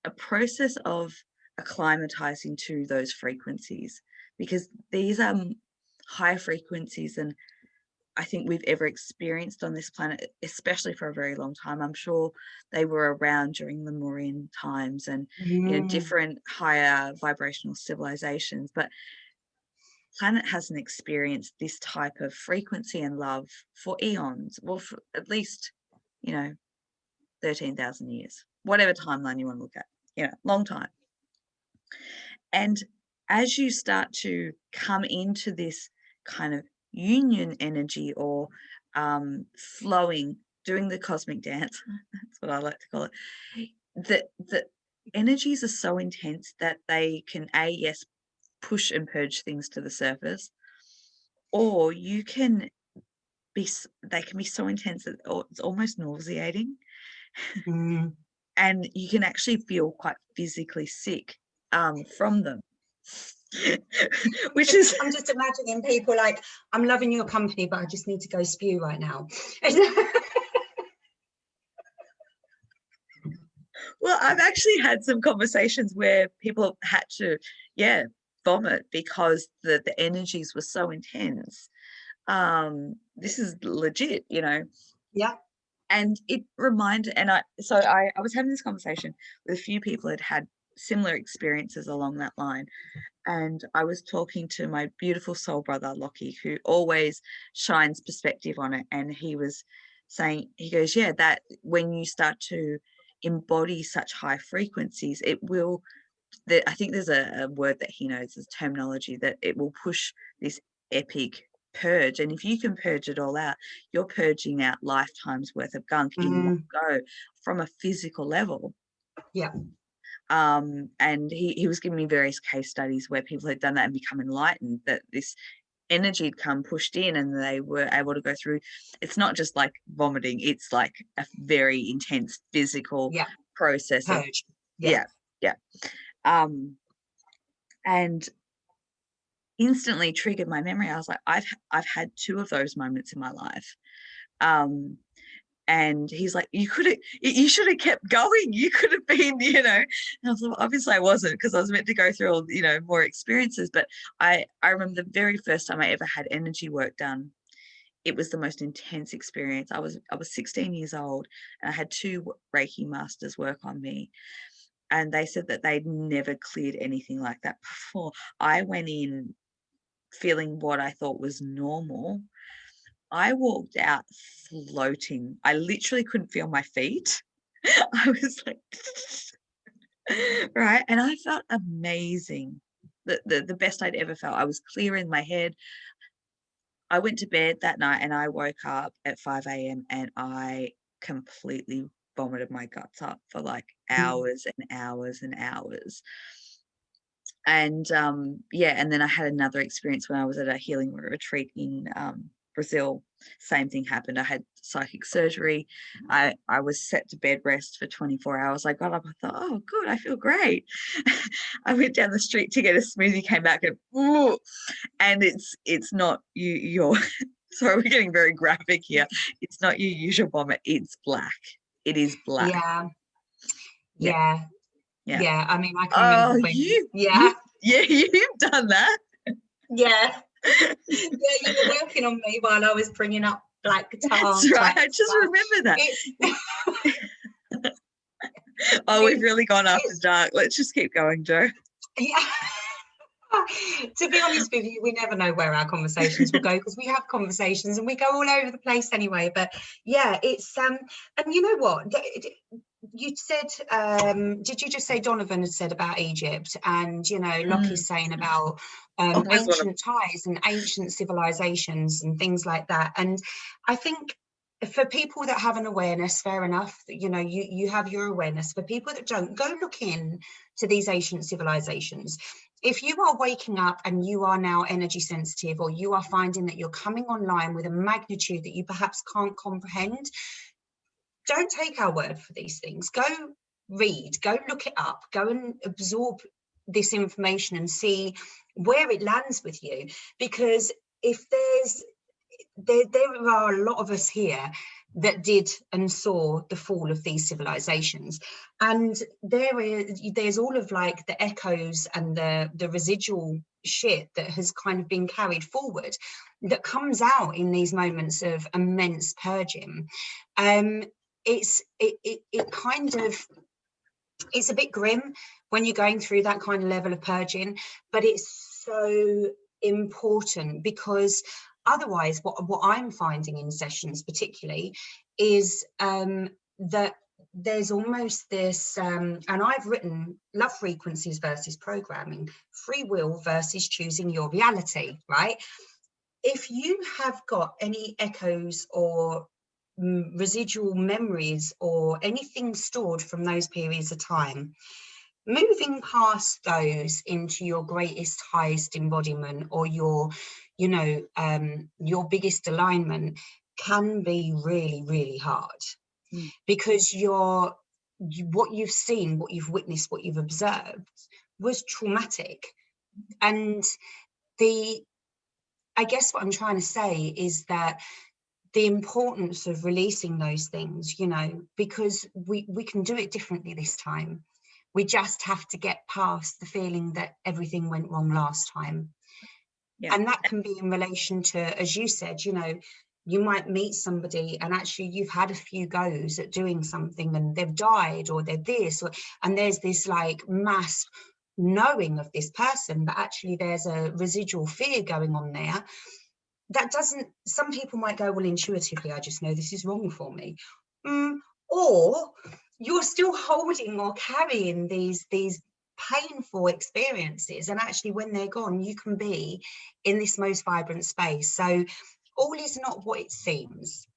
a process of acclimatizing to those frequencies, because these are high frequencies, and I think we've ever experienced on this planet, especially for a very long time. I'm sure they were around during the Mauryan times, and different higher vibrational civilizations, but planet hasn't experienced this type of frequency and love for eons, well, for at least 13,000 years, whatever timeline you want to look at, long time. And as you start to come into this kind of union energy, or flowing, doing the cosmic dance, that's what I like to call it, the energies are so intense that they can, yes, push and purge things to the surface, or they can be so intense that it's almost nauseating. Mm. And you can actually feel quite physically sick from them. Which is, I'm just imagining people like, I'm loving your company, but I just need to go spew right now. well, I've actually had some conversations where people had to, vomit because the energies were so intense. This is legit, Yeah. And it reminded, and I was having this conversation with a few people that had similar experiences along that line. And I was talking to my beautiful soul brother, Lockie, who always shines perspective on it. And he was saying, he goes, yeah, that when you start to embody such high frequencies, it will, I think there's a word that he knows, as terminology, that it will push this epic purge. And if you can purge it all out, you're purging out lifetimes worth of gunk in one go from a physical level. Yeah. And he was giving me various case studies where people had done that and become enlightened, that this energy had come pushed in and they were able to go through. It's not just like vomiting, it's like a very intense physical process. Purge. Yeah. And instantly triggered my memory. I was like, I've had two of those moments in my life. And he's like, you should have kept going. You could have been, And I was like, obviously I wasn't, because I was meant to go through all, more experiences. But I remember the very first time I ever had energy work done. It was the most intense experience. I was 16 years old, and I had two Reiki masters work on me. And they said that they'd never cleared anything like that before. I went in feeling what I thought was normal. I walked out floating. I literally couldn't feel my feet. I was like, right. And I felt amazing. The best I'd ever felt. I was clear in my head. I went to bed that night and I woke up at 5 a.m. and I completely vomited my guts up for like hours and hours and hours. And and then I had another experience when I was at a healing retreat in Brazil. Same thing happened. I had psychic surgery. I was set to bed rest for 24 hours. I got up, I thought, oh good, I feel great. I went down the street to get a smoothie, came back and ooh, and it's not you're sorry, we're getting very graphic here. It's not your usual vomit, it's black. It is black. Yeah. I mean, I can remember when you've done that. Yeah, you were working on me while I was bringing up black tar. That's right. I just remember that. Oh, we've really gone after dark. Let's just keep going, Jo. Yeah. To be honest with you, we never know where our conversations will go, because we have conversations and we go all over the place anyway. But yeah, it's and you know what? You said, did you just say Donovan had said about Egypt, and Lockie's saying about ancient ties and ancient civilizations and things like that. And I think for people that have an awareness, fair enough, you have your awareness. For people that don't, go look in to these ancient civilizations. If you are waking up and you are now energy sensitive, or you are finding that you're coming online with a magnitude that you perhaps can't comprehend, don't take our word for these things. Go read, go look it up, go and absorb this information and see where it lands with you. Because if there are a lot of us here that did and saw the fall of these civilizations, and there's all of like the echoes and the residual shit that has kind of been carried forward, that comes out in these moments of immense purging. It's a bit grim when you're going through that kind of level of purging, but it's so important, because otherwise what I'm finding in sessions particularly is that there's almost this, and I've written love frequencies versus programming, free will versus choosing your reality, right? If you have got any echoes or residual memories or anything stored from those periods of time, moving past those into your greatest, highest embodiment, or your, you know, your biggest alignment, can be really, really hard. Because what you've seen, what you've witnessed, what you've observed was traumatic. And I guess what I'm trying to say is that the importance of releasing those things, you know, because we can do it differently this time. We just have to get past the feeling that everything went wrong last time. Yeah. And that can be in relation to, as you said, you know, you might meet somebody and actually you've had a few goes at doing something and they've died or they're this, and there's this like mass knowing of this person, but actually there's a residual fear going on there. That doesn't, some people might go, well, intuitively, I just know this is wrong for me. Or you're still holding or carrying these painful experiences, and actually when they're gone, you can be in this most vibrant space. So all is not what it seems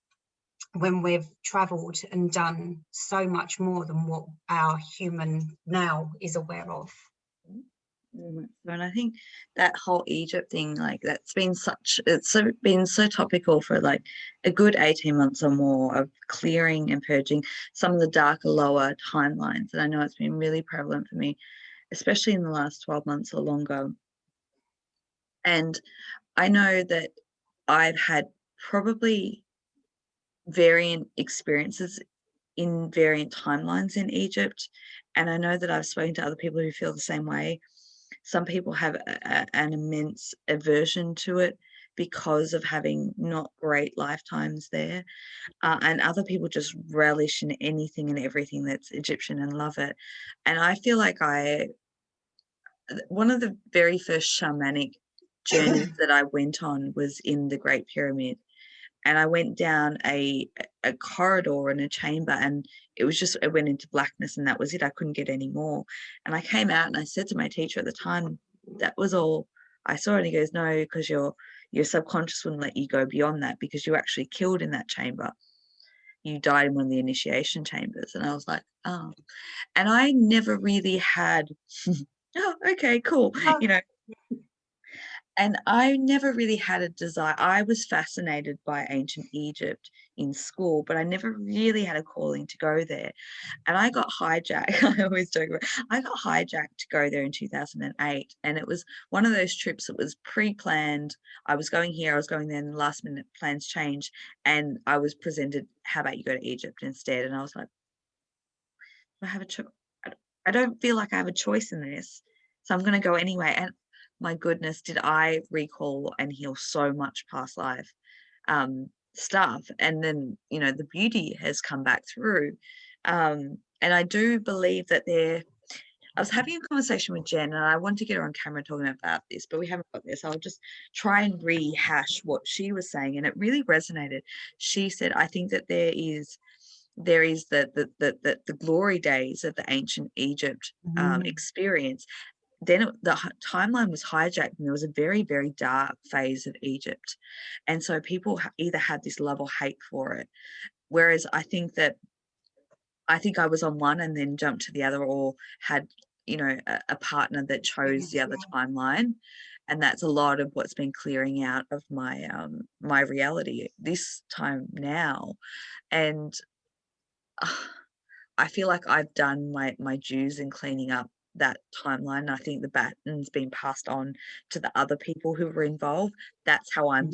when we've traveled and done so much more than what our human now is aware of. And I think that whole Egypt thing, like that's been been so topical for like a good 18 months or more of clearing and purging some of the darker, lower timelines. And I know it's been really prevalent for me, especially in the last 12 months or longer. And I know that I've had probably variant experiences in variant timelines in Egypt. And I know that I've spoken to other people who feel the same way. Some people have an immense aversion to it because of having not great lifetimes there. And other people just relish in anything and everything that's Egyptian and love it. And I feel like one of the very first shamanic journeys that I went on was in the Great Pyramid. And I went down a corridor in a chamber, and it went into blackness, and that was it. I couldn't get any more. And I came out and I said to my teacher at the time, that was all I saw. And he goes, no, because your subconscious wouldn't let you go beyond that, because you were actually killed in that chamber. You died in one of the initiation chambers. And I was like, oh. And I never really had, oh, okay, cool. Oh. You know, and I never really had a desire. I was fascinated by ancient Egypt in school, but I never really had a calling to go there. And I got hijacked. I always joke about I got hijacked to go there in 2008. And it was one of those trips that was pre-planned. I was going here, I was going there, and the last minute plans changed. And I was presented, how about you go to Egypt instead? And I was like, I have a choice. I don't feel like I have a choice in this. So I'm going to go anyway. And my goodness, did I recall and heal so much past life stuff. And then, you know, the beauty has come back through. And I do believe that I was having a conversation with Jen, and I want to get her on camera talking about this, but we haven't got this. I'll just try and rehash what she was saying. And it really resonated. She said, I think that there is the glory days of the ancient Egypt experience. Then the timeline was hijacked, and there was a very, very dark phase of Egypt. And so people either had this love or hate for it. Whereas I think I was on one and then jumped to the other, or had, you know, a partner that chose the other timeline. And that's a lot of what's been clearing out of my my reality this time now. And I feel like I've done my dues in cleaning up that timeline. I think the baton's been passed on to the other people who were involved. That's how I'm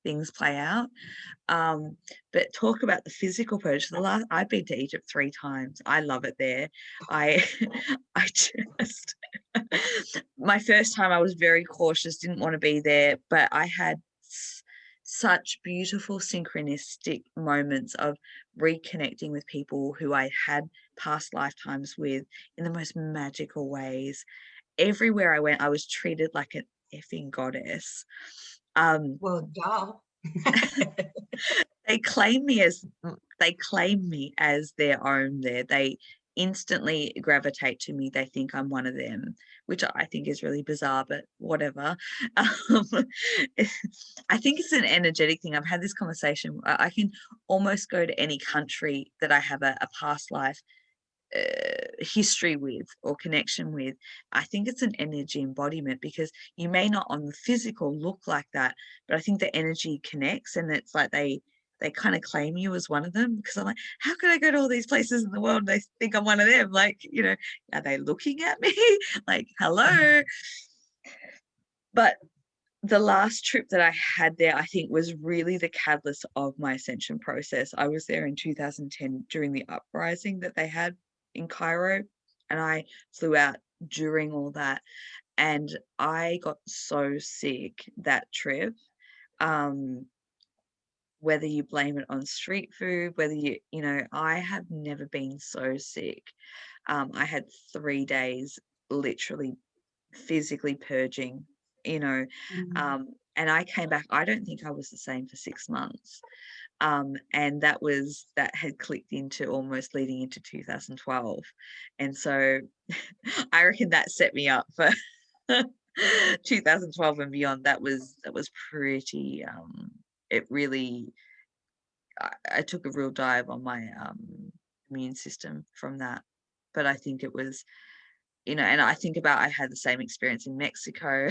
things play out. But talk about the physical purge. I've been to Egypt 3 times. I love it there. I I just my first time I was very cautious, didn't want to be there, but I had such beautiful synchronistic moments of reconnecting with people who I had past lifetimes with in the most magical ways. Everywhere I went, I was treated like an effing goddess. Well, duh. they claim me as their own there. They instantly gravitate to me. They think I'm one of them, which I think is really bizarre, but whatever. um, I think it's an energetic thing. I've had this conversation. I can almost go to any country that I have a past life history with or connection with. I think it's an energy embodiment, because you may not on the physical look like that, but I think the energy connects, and it's like they kind of claim you as one of them, because I'm like, how could I go to all these places in the world and they think I'm one of them? Like, you know, are they looking at me? Like, hello. But the last trip that I had there, I think, was really the catalyst of my ascension process. I was there in 2010 during the uprising that they had in Cairo, and I flew out during all that, and I got so sick that trip. Whether you blame it on street food, whether you know, I have never been so sick. I had 3 days literally physically purging, you know, and I came back. I don't think I was the same for 6 months. And that had clicked into almost leading into 2012. And so I reckon that set me up for 2012 and beyond. That was pretty, it really, I took a real dive on my immune system from that. But I think it was, you know, and I think about, I had the same experience in Mexico.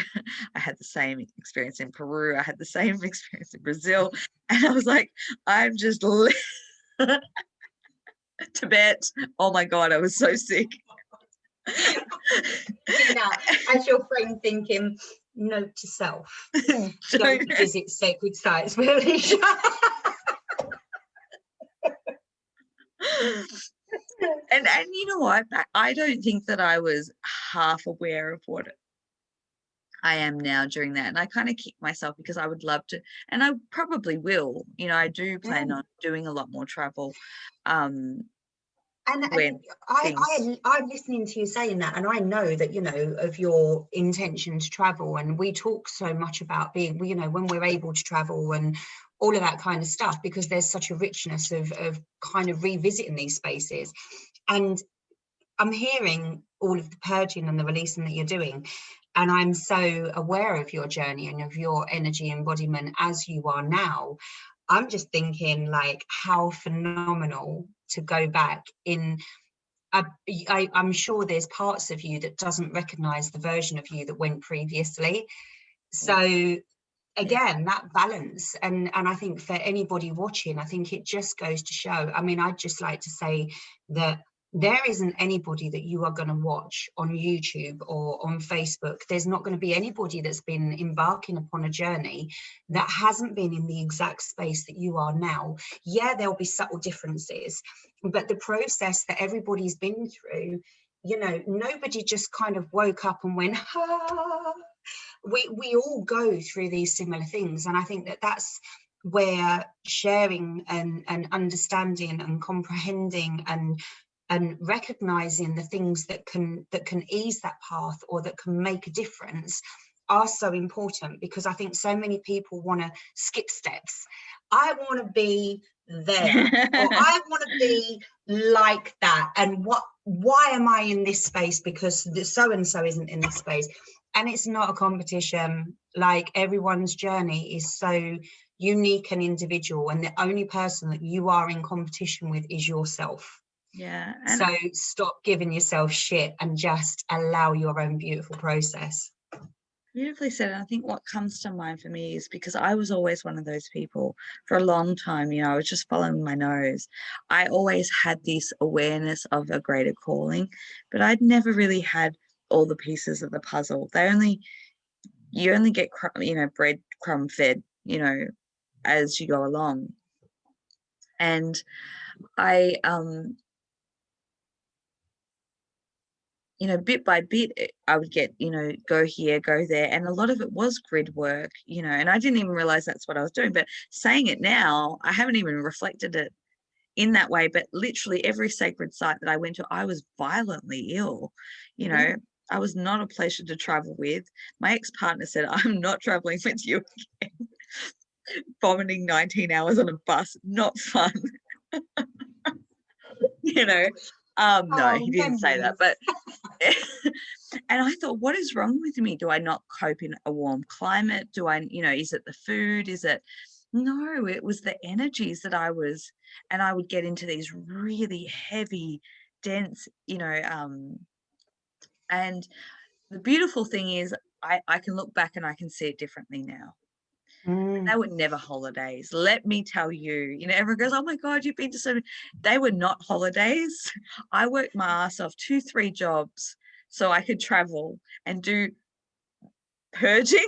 I had the same experience in Peru. I had the same experience in Brazil. And I was like, I'm just Tibet. Oh my God, I was so sick. Now, as your friend thinking, note to self, don't visit sacred sites with Alisha. And you know what? I don't think that I was half aware of what I am now during that. And I kind of kick myself, because I would love to, and I probably will. You know, I do plan on doing a lot more travel. And I'm listening to you saying that, and I know that, you know, of your intention to travel, and we talk so much about being, you know, when we're able to travel and all of that kind of stuff, because there's such a richness of kind of revisiting these spaces. And I'm hearing all of the purging and the releasing that you're doing, and I'm so aware of your journey and of your energy embodiment as you are now. I'm just thinking, like, how phenomenal to go back in. I'm sure there's parts of you that doesn't recognize the version of you that went previously. So again, that balance, and I think for anybody watching, I think it just goes to show. I mean, I'd just like to say that there isn't anybody that you are going to watch on YouTube or on Facebook. There's not going to be anybody that's been embarking upon a journey that hasn't been in the exact space that you are now. Yeah, there'll be subtle differences, but the process that everybody's been through, you know, nobody just kind of woke up and went, ah. We all go through these similar things. And I think that that's where sharing and understanding and comprehending and recognizing the things that can ease that path or that can make a difference are so important, because I think so many people want to skip steps. I want to be there, or I want to be like that, and why am I in this space because so and so isn't in this space? And it's not a competition. Like, everyone's journey is so unique and individual, and the only person that you are in competition with is yourself. Yeah. So stop giving yourself shit and just allow your own beautiful process. Beautifully said. And I think what comes to mind for me is, because I was always one of those people for a long time, you know, I was just following my nose. I always had this awareness of a greater calling, but I'd never really had all the pieces of the puzzle. You only get, you know, breadcrumb fed, you know, as you go along. And I, you know, bit by bit, I would get, you know, go here, go there. And a lot of it was grid work, you know, and I didn't even realize that's what I was doing. But saying it now, I haven't even reflected it in that way. But literally every sacred site that I went to, I was violently ill, you know. I was not a pleasure to travel with. My ex-partner said, I'm not traveling with you again. vomiting 19 hours on a bus, not fun. You know, no, Oh, he didn't say that, memories. but and I thought, what is wrong with me? Do I not cope in a warm climate? Do I, is it the food? Is it, no, it was the energies that and I would get into these really heavy, dense, and the beautiful thing is I can look back and I can see it differently now. They were never holidays. Let me tell you, everyone goes, oh my God, you've been to so many. They were not holidays. I worked my ass off 2-3 jobs so I could travel and do purging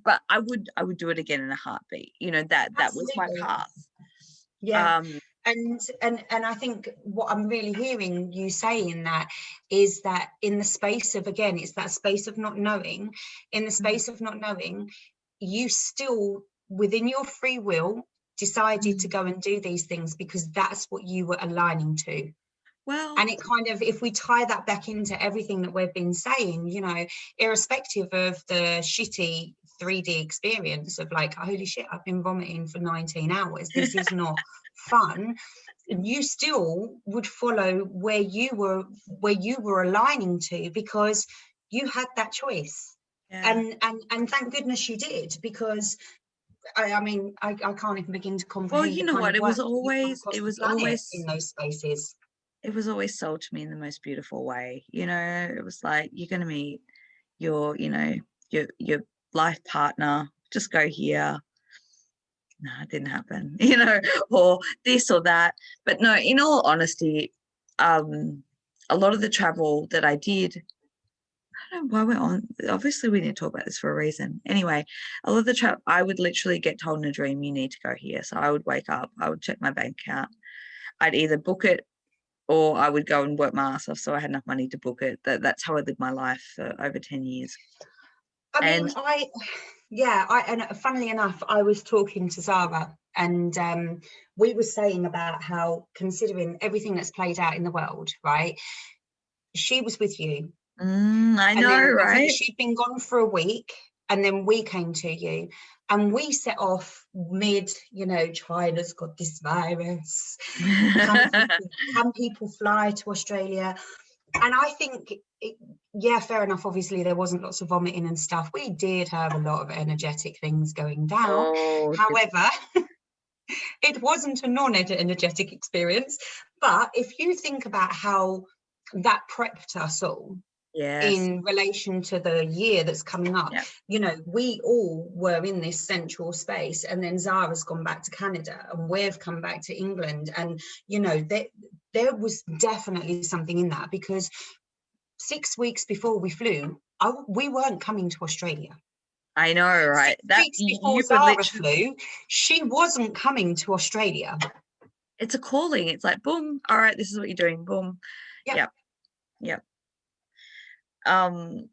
but I would do it again in a heartbeat. That was my Absolutely. path. Yeah. And I think what I'm really hearing you say in that is that in the space of, again, it's that space of not knowing, in the space of not knowing, you still, within your free will, decided to go and do these things because that's what you were aligning to. Well, And it kind of, if we tie that back into everything that we've been saying, irrespective of the shitty 3D experience of like, holy shit, I've been vomiting for 19 hours, this is not fun, you still would follow where you were aligning to because you had that choice. yeah. And thank goodness you did, because I mean, I can't even begin to Well, comprehend you the know kind what? of It work was that you've done always, across it the was planet in always, those spaces. it was always sold to me in the most beautiful way. It was like, you're going to meet your, your life partner, just go here. No, it didn't happen, or this or that. But no, in all honesty, a lot of the travel that I did, I don't know why we're on, obviously we need to talk about this for a reason. Anyway, a lot of the travel, I would literally get told in a dream, you need to go here. So I would wake up, I would check my bank account. I'd either book it or I would go and work my ass off so I had enough money to book it. That's how I lived my life for over 10 years. I mean, And and funnily enough, I was talking to Zara, and we were saying about how, considering everything that's played out in the world, right? She was with you, I and know, then I think right? she'd been gone for a week, and then we came to you, and we set off mid, China's got this virus. Can people fly to Australia? And I think, yeah, fair enough. Obviously, there wasn't lots of vomiting and stuff. We did have a lot of energetic things going down. Oh, However, it wasn't a non-energetic experience. But if you think about how that prepped us all yes. in relation to the year that's coming up, Yeah. we all were in this central space, and then Zara's gone back to Canada and we've come back to England, and there was definitely something in that, because 6 weeks before we flew, we weren't coming to Australia. I know, right? 6 That weeks before you were Zara literally, flew, she wasn't coming to Australia. it's a calling. It's like, boom, all right, this is what you're doing. Boom. Yep. Yep. Yep.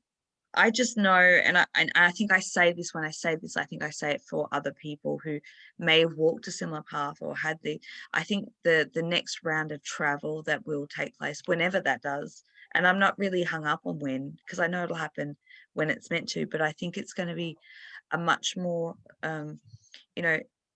I just know, and I think I say this when I say this, I think I say it for other people who may have walked a similar path or had I think the next round of travel that will take place, whenever that does, and I'm not really hung up on when, because I know it'll happen when it's meant to, but I think it's going to be a much more,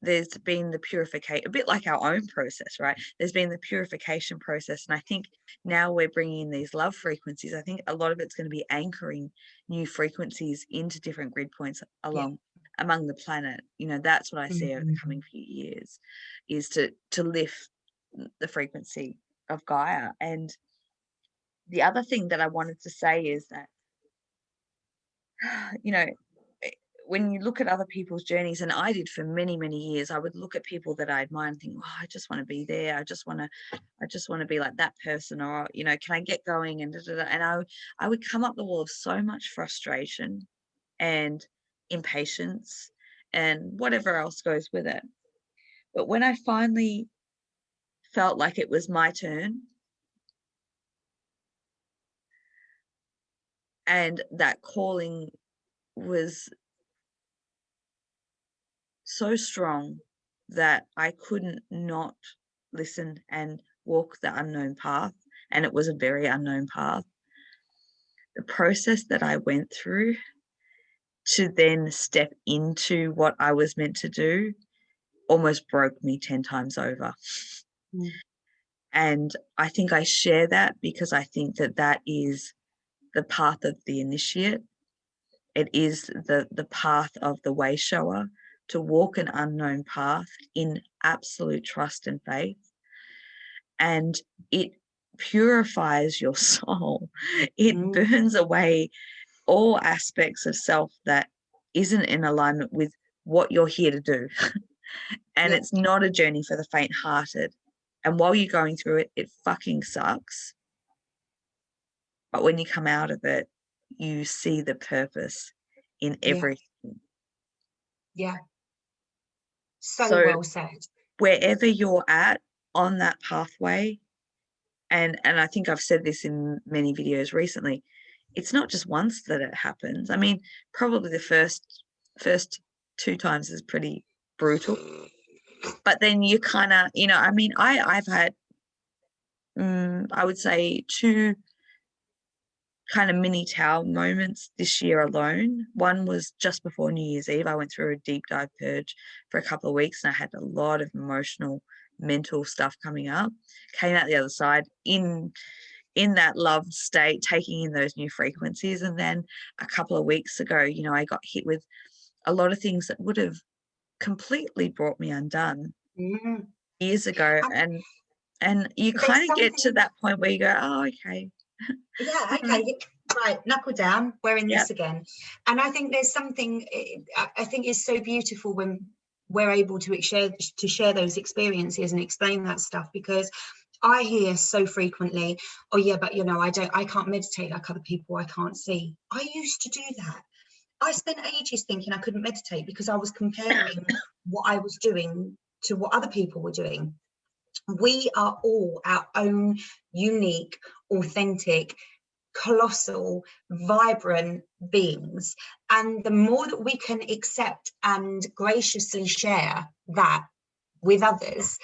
there's been the purification, a bit like our own process, right? There's been the purification process. And I think now we're bringing in these love frequencies. I think a lot of it's going to be anchoring new frequencies into different grid points among the planet. That's what I see over the coming few years, is to lift the frequency of Gaia. And the other thing that I wanted to say is that, when you look at other people's journeys, and I did for many, many years, I would look at people that I admire and think, oh, I just want to be there. I just want to be like that person, or, can I get going? And and I would come up the wall of so much frustration and impatience and whatever else goes with it. But when I finally felt like it was my turn, and that calling was so strong that I couldn't not listen and walk the unknown path. And it was a very unknown path. The process that I went through to then step into what I was meant to do almost broke me 10 times over. And I think I share that because I think that that is the path of the initiate. It is the path of the way shower, to walk an unknown path in absolute trust and faith. And it purifies your soul. It burns away all aspects of self that isn't in alignment with what you're here to do. And it's not a journey for the faint-hearted. And while you're going through it, it fucking sucks. But when you come out of it, you see the purpose in everything. Yeah. So well said. Wherever you're at on that pathway, and I think I've said this in many videos recently, it's not just once that it happens. I mean, probably the first 2 times is pretty brutal. But then you kind of, you know, I mean, I've had, I would say 2 kind of mini towel moments this year alone. One was just before New Year's Eve. I went through a deep dive purge for a couple of weeks, and I had a lot of emotional, mental stuff coming up. Came out the other side in that loved state, taking in those new frequencies. And then a couple of weeks ago, you know, I got hit with a lot of things that would have completely brought me undone years ago. And you kind of get to that point where you go, oh, okay. Yeah, okay, right, knuckle down, we're in this again. And I think there's something, I think it's so beautiful when we're able to share those experiences and explain that stuff, because I hear so frequently, oh yeah, but you know, I can't meditate like other people, I can't see. I used to do that. I spent ages thinking I couldn't meditate because I was comparing what I was doing to what other people were doing. We are all our own unique, authentic, colossal, vibrant beings. And the more that we can accept and graciously share that with others,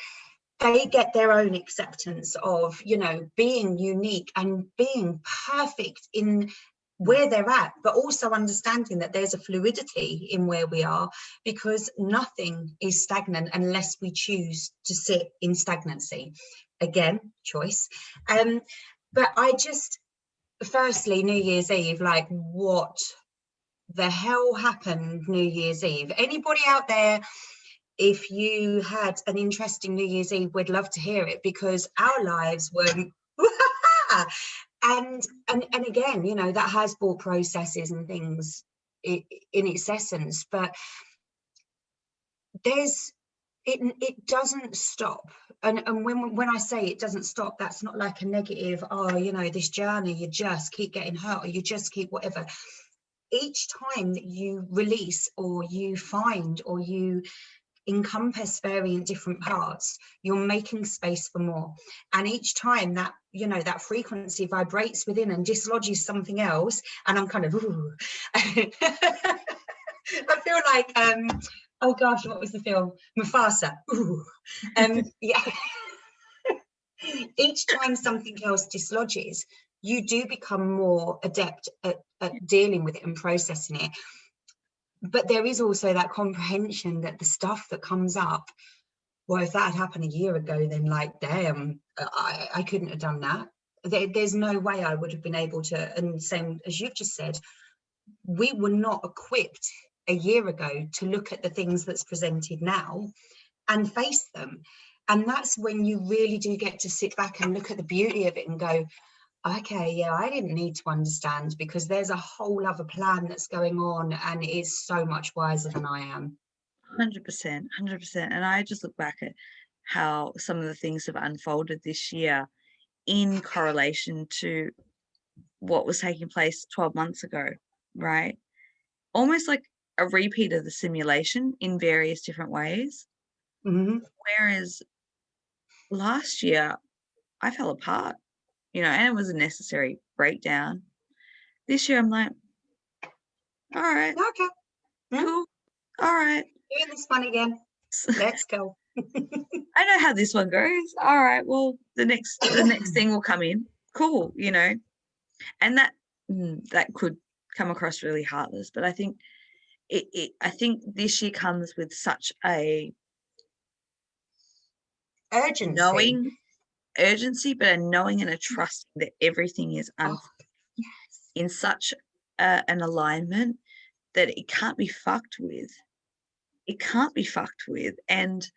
they get their own acceptance of, you know, being unique and being perfect in where they're at, but also understanding that there's a fluidity in where we are, because nothing is stagnant unless we choose to sit in stagnancy. Again, choice. But I just, firstly, New Year's Eve, like, what the hell happened New Year's Eve? Anybody out there, if you had an interesting New Year's Eve, we'd love to hear it, because our lives were and again, you know, that has brought processes and things in its essence, but it doesn't stop. And when I say it doesn't stop, that's not like a negative, oh, you know, this journey, you just keep getting hurt, or you just keep whatever. Each time that you release, or you find, or you encompass variant different parts, you're making space for more. And each time that, you know, that frequency vibrates within and dislodges something else, and I'm kind of ooh. I feel like oh gosh, what was the film? Mufasa. Ooh. Yeah. Each time something else dislodges, you do become more adept at dealing with it and processing it. But there is also that comprehension that the stuff that comes up, well, if that had happened a year ago, then like, damn, I couldn't have done that. There's no way I would have been able to. And same as you've just said, we were not equipped a year ago to look at the things that's presented now and face them. And that's when you really do get to sit back and look at the beauty of it and go, okay, yeah, I didn't need to understand, because there's a whole other plan that's going on, and it is so much wiser than I am. 100%. And I just look back at how some of the things have unfolded this year in correlation to what was taking place 12 months ago, right? Almost like a repeat of the simulation in various different ways. Whereas last year I fell apart, you know, and it was a necessary breakdown. This year I'm like, all right, okay, cool, all right, doing this one again, let's go. I know how this one goes. All right, well, the next thing will come in. Cool, you know. And that could come across really heartless, but I think I think this year comes with such a Urgency. knowing urgency, but a knowing and a trust that everything is Oh, yes. in such an alignment that it can't be fucked with. It can't be fucked with. And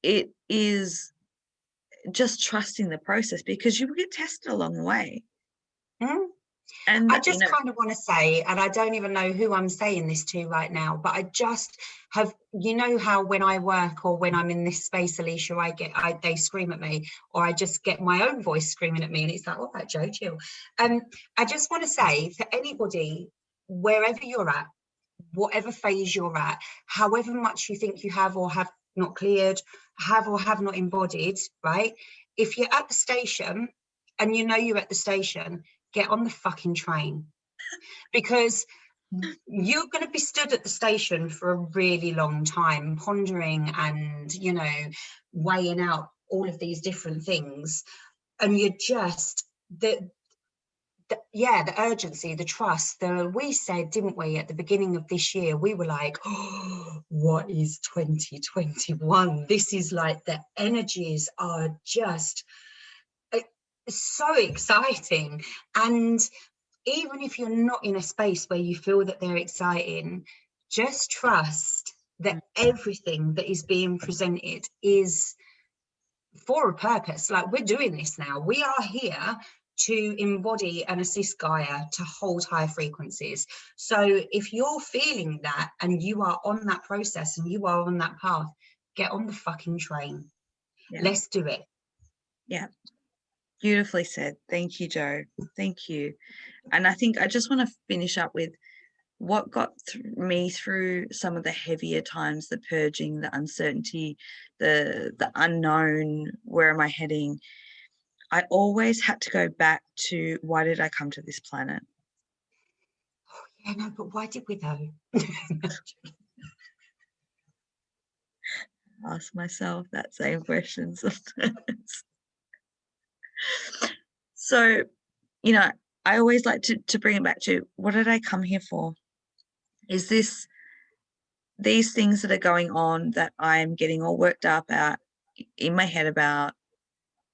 it is just trusting the process, because you will get tested along the way. Mm. And, I just kind of want to say, and I don't even know who I'm saying this to right now, but I just have, you know how when I work or when I'm in this space, Alisha, they scream at me, or I just get my own voice screaming at me, and it's like, all right, Joe, chill. I just want to say, for anybody, wherever you're at, whatever phase you're at, however much you think you have or have not cleared, have or have not embodied, right? If you're at the station and you know you're at the station, get on the fucking train, because you're going to be stood at the station for a really long time, pondering and, you know, weighing out all of these different things. And you're just, the urgency, the trust, we said, didn't we, at the beginning of this year, we were like, oh, what is 2021? This is like, the energies are just so exciting. And even if you're not in a space where you feel that they're exciting, just trust that everything that is being presented is for a purpose. Like, we're doing this now. We are here to embody and assist Gaia to hold higher frequencies. So if you're feeling that and you are on that process and you are on that path, get on the fucking train. yeah. Let's do it. Yeah. Beautifully said. Thank you, Joe. Thank you. And I think I just want to finish up with what got me through some of the heavier times, the purging, the uncertainty, the unknown, where am I heading? I always had to go back to, why did I come to this planet? Oh, yeah, no, but why did we though? Ask myself that same question sometimes. So, you know, I always like to bring it back to, what did I come here for? Is this these things that are going on that I'm getting all worked up at in my head about,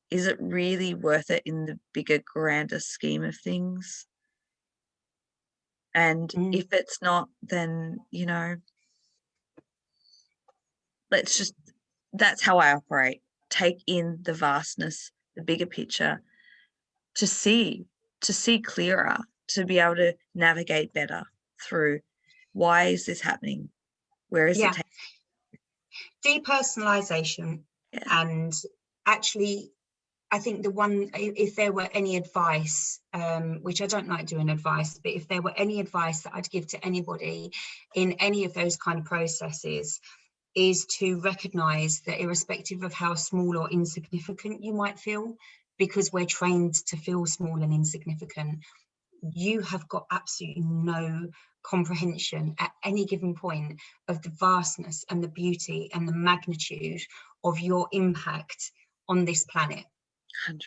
is it really worth it in the bigger, grander scheme of things? And if it's not, then, you know, that's how I operate. Take in the vastness, the bigger picture, to see clearer, to be able to navigate better through, why is this happening? Where is it taking? Depersonalization. Yeah. And actually, I think the one, if there were any advice, which I don't like doing advice, but if there were any advice that I'd give to anybody in any of those kind of processes, is to recognize that irrespective of how small or insignificant you might feel, because we're trained to feel small and insignificant, you have got absolutely no comprehension at any given point of the vastness and the beauty and the magnitude of your impact on this planet. 100%.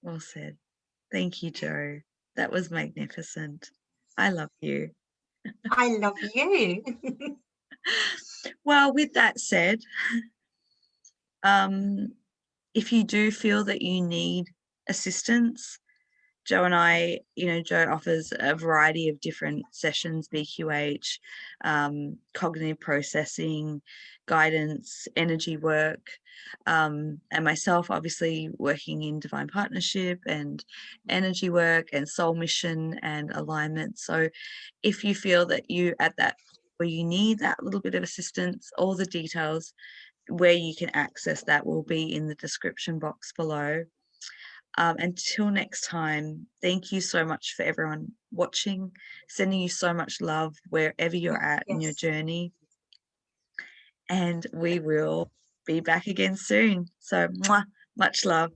Well said. Thank you, Joe. That was magnificent. I love you. I love you. Well, with that said, if you do feel that you need assistance, Joe and I, Joe offers a variety of different sessions, BQH, cognitive processing, guidance, energy work, and myself, obviously, working in divine partnership and energy work and soul mission and alignment. So if you feel that you at that where you need that little bit of assistance, all the details where you can access that will be in the description box below. Until next time, thank you so much for everyone watching, sending you so much love wherever you're at in your journey. And we will be back again soon. So, much love.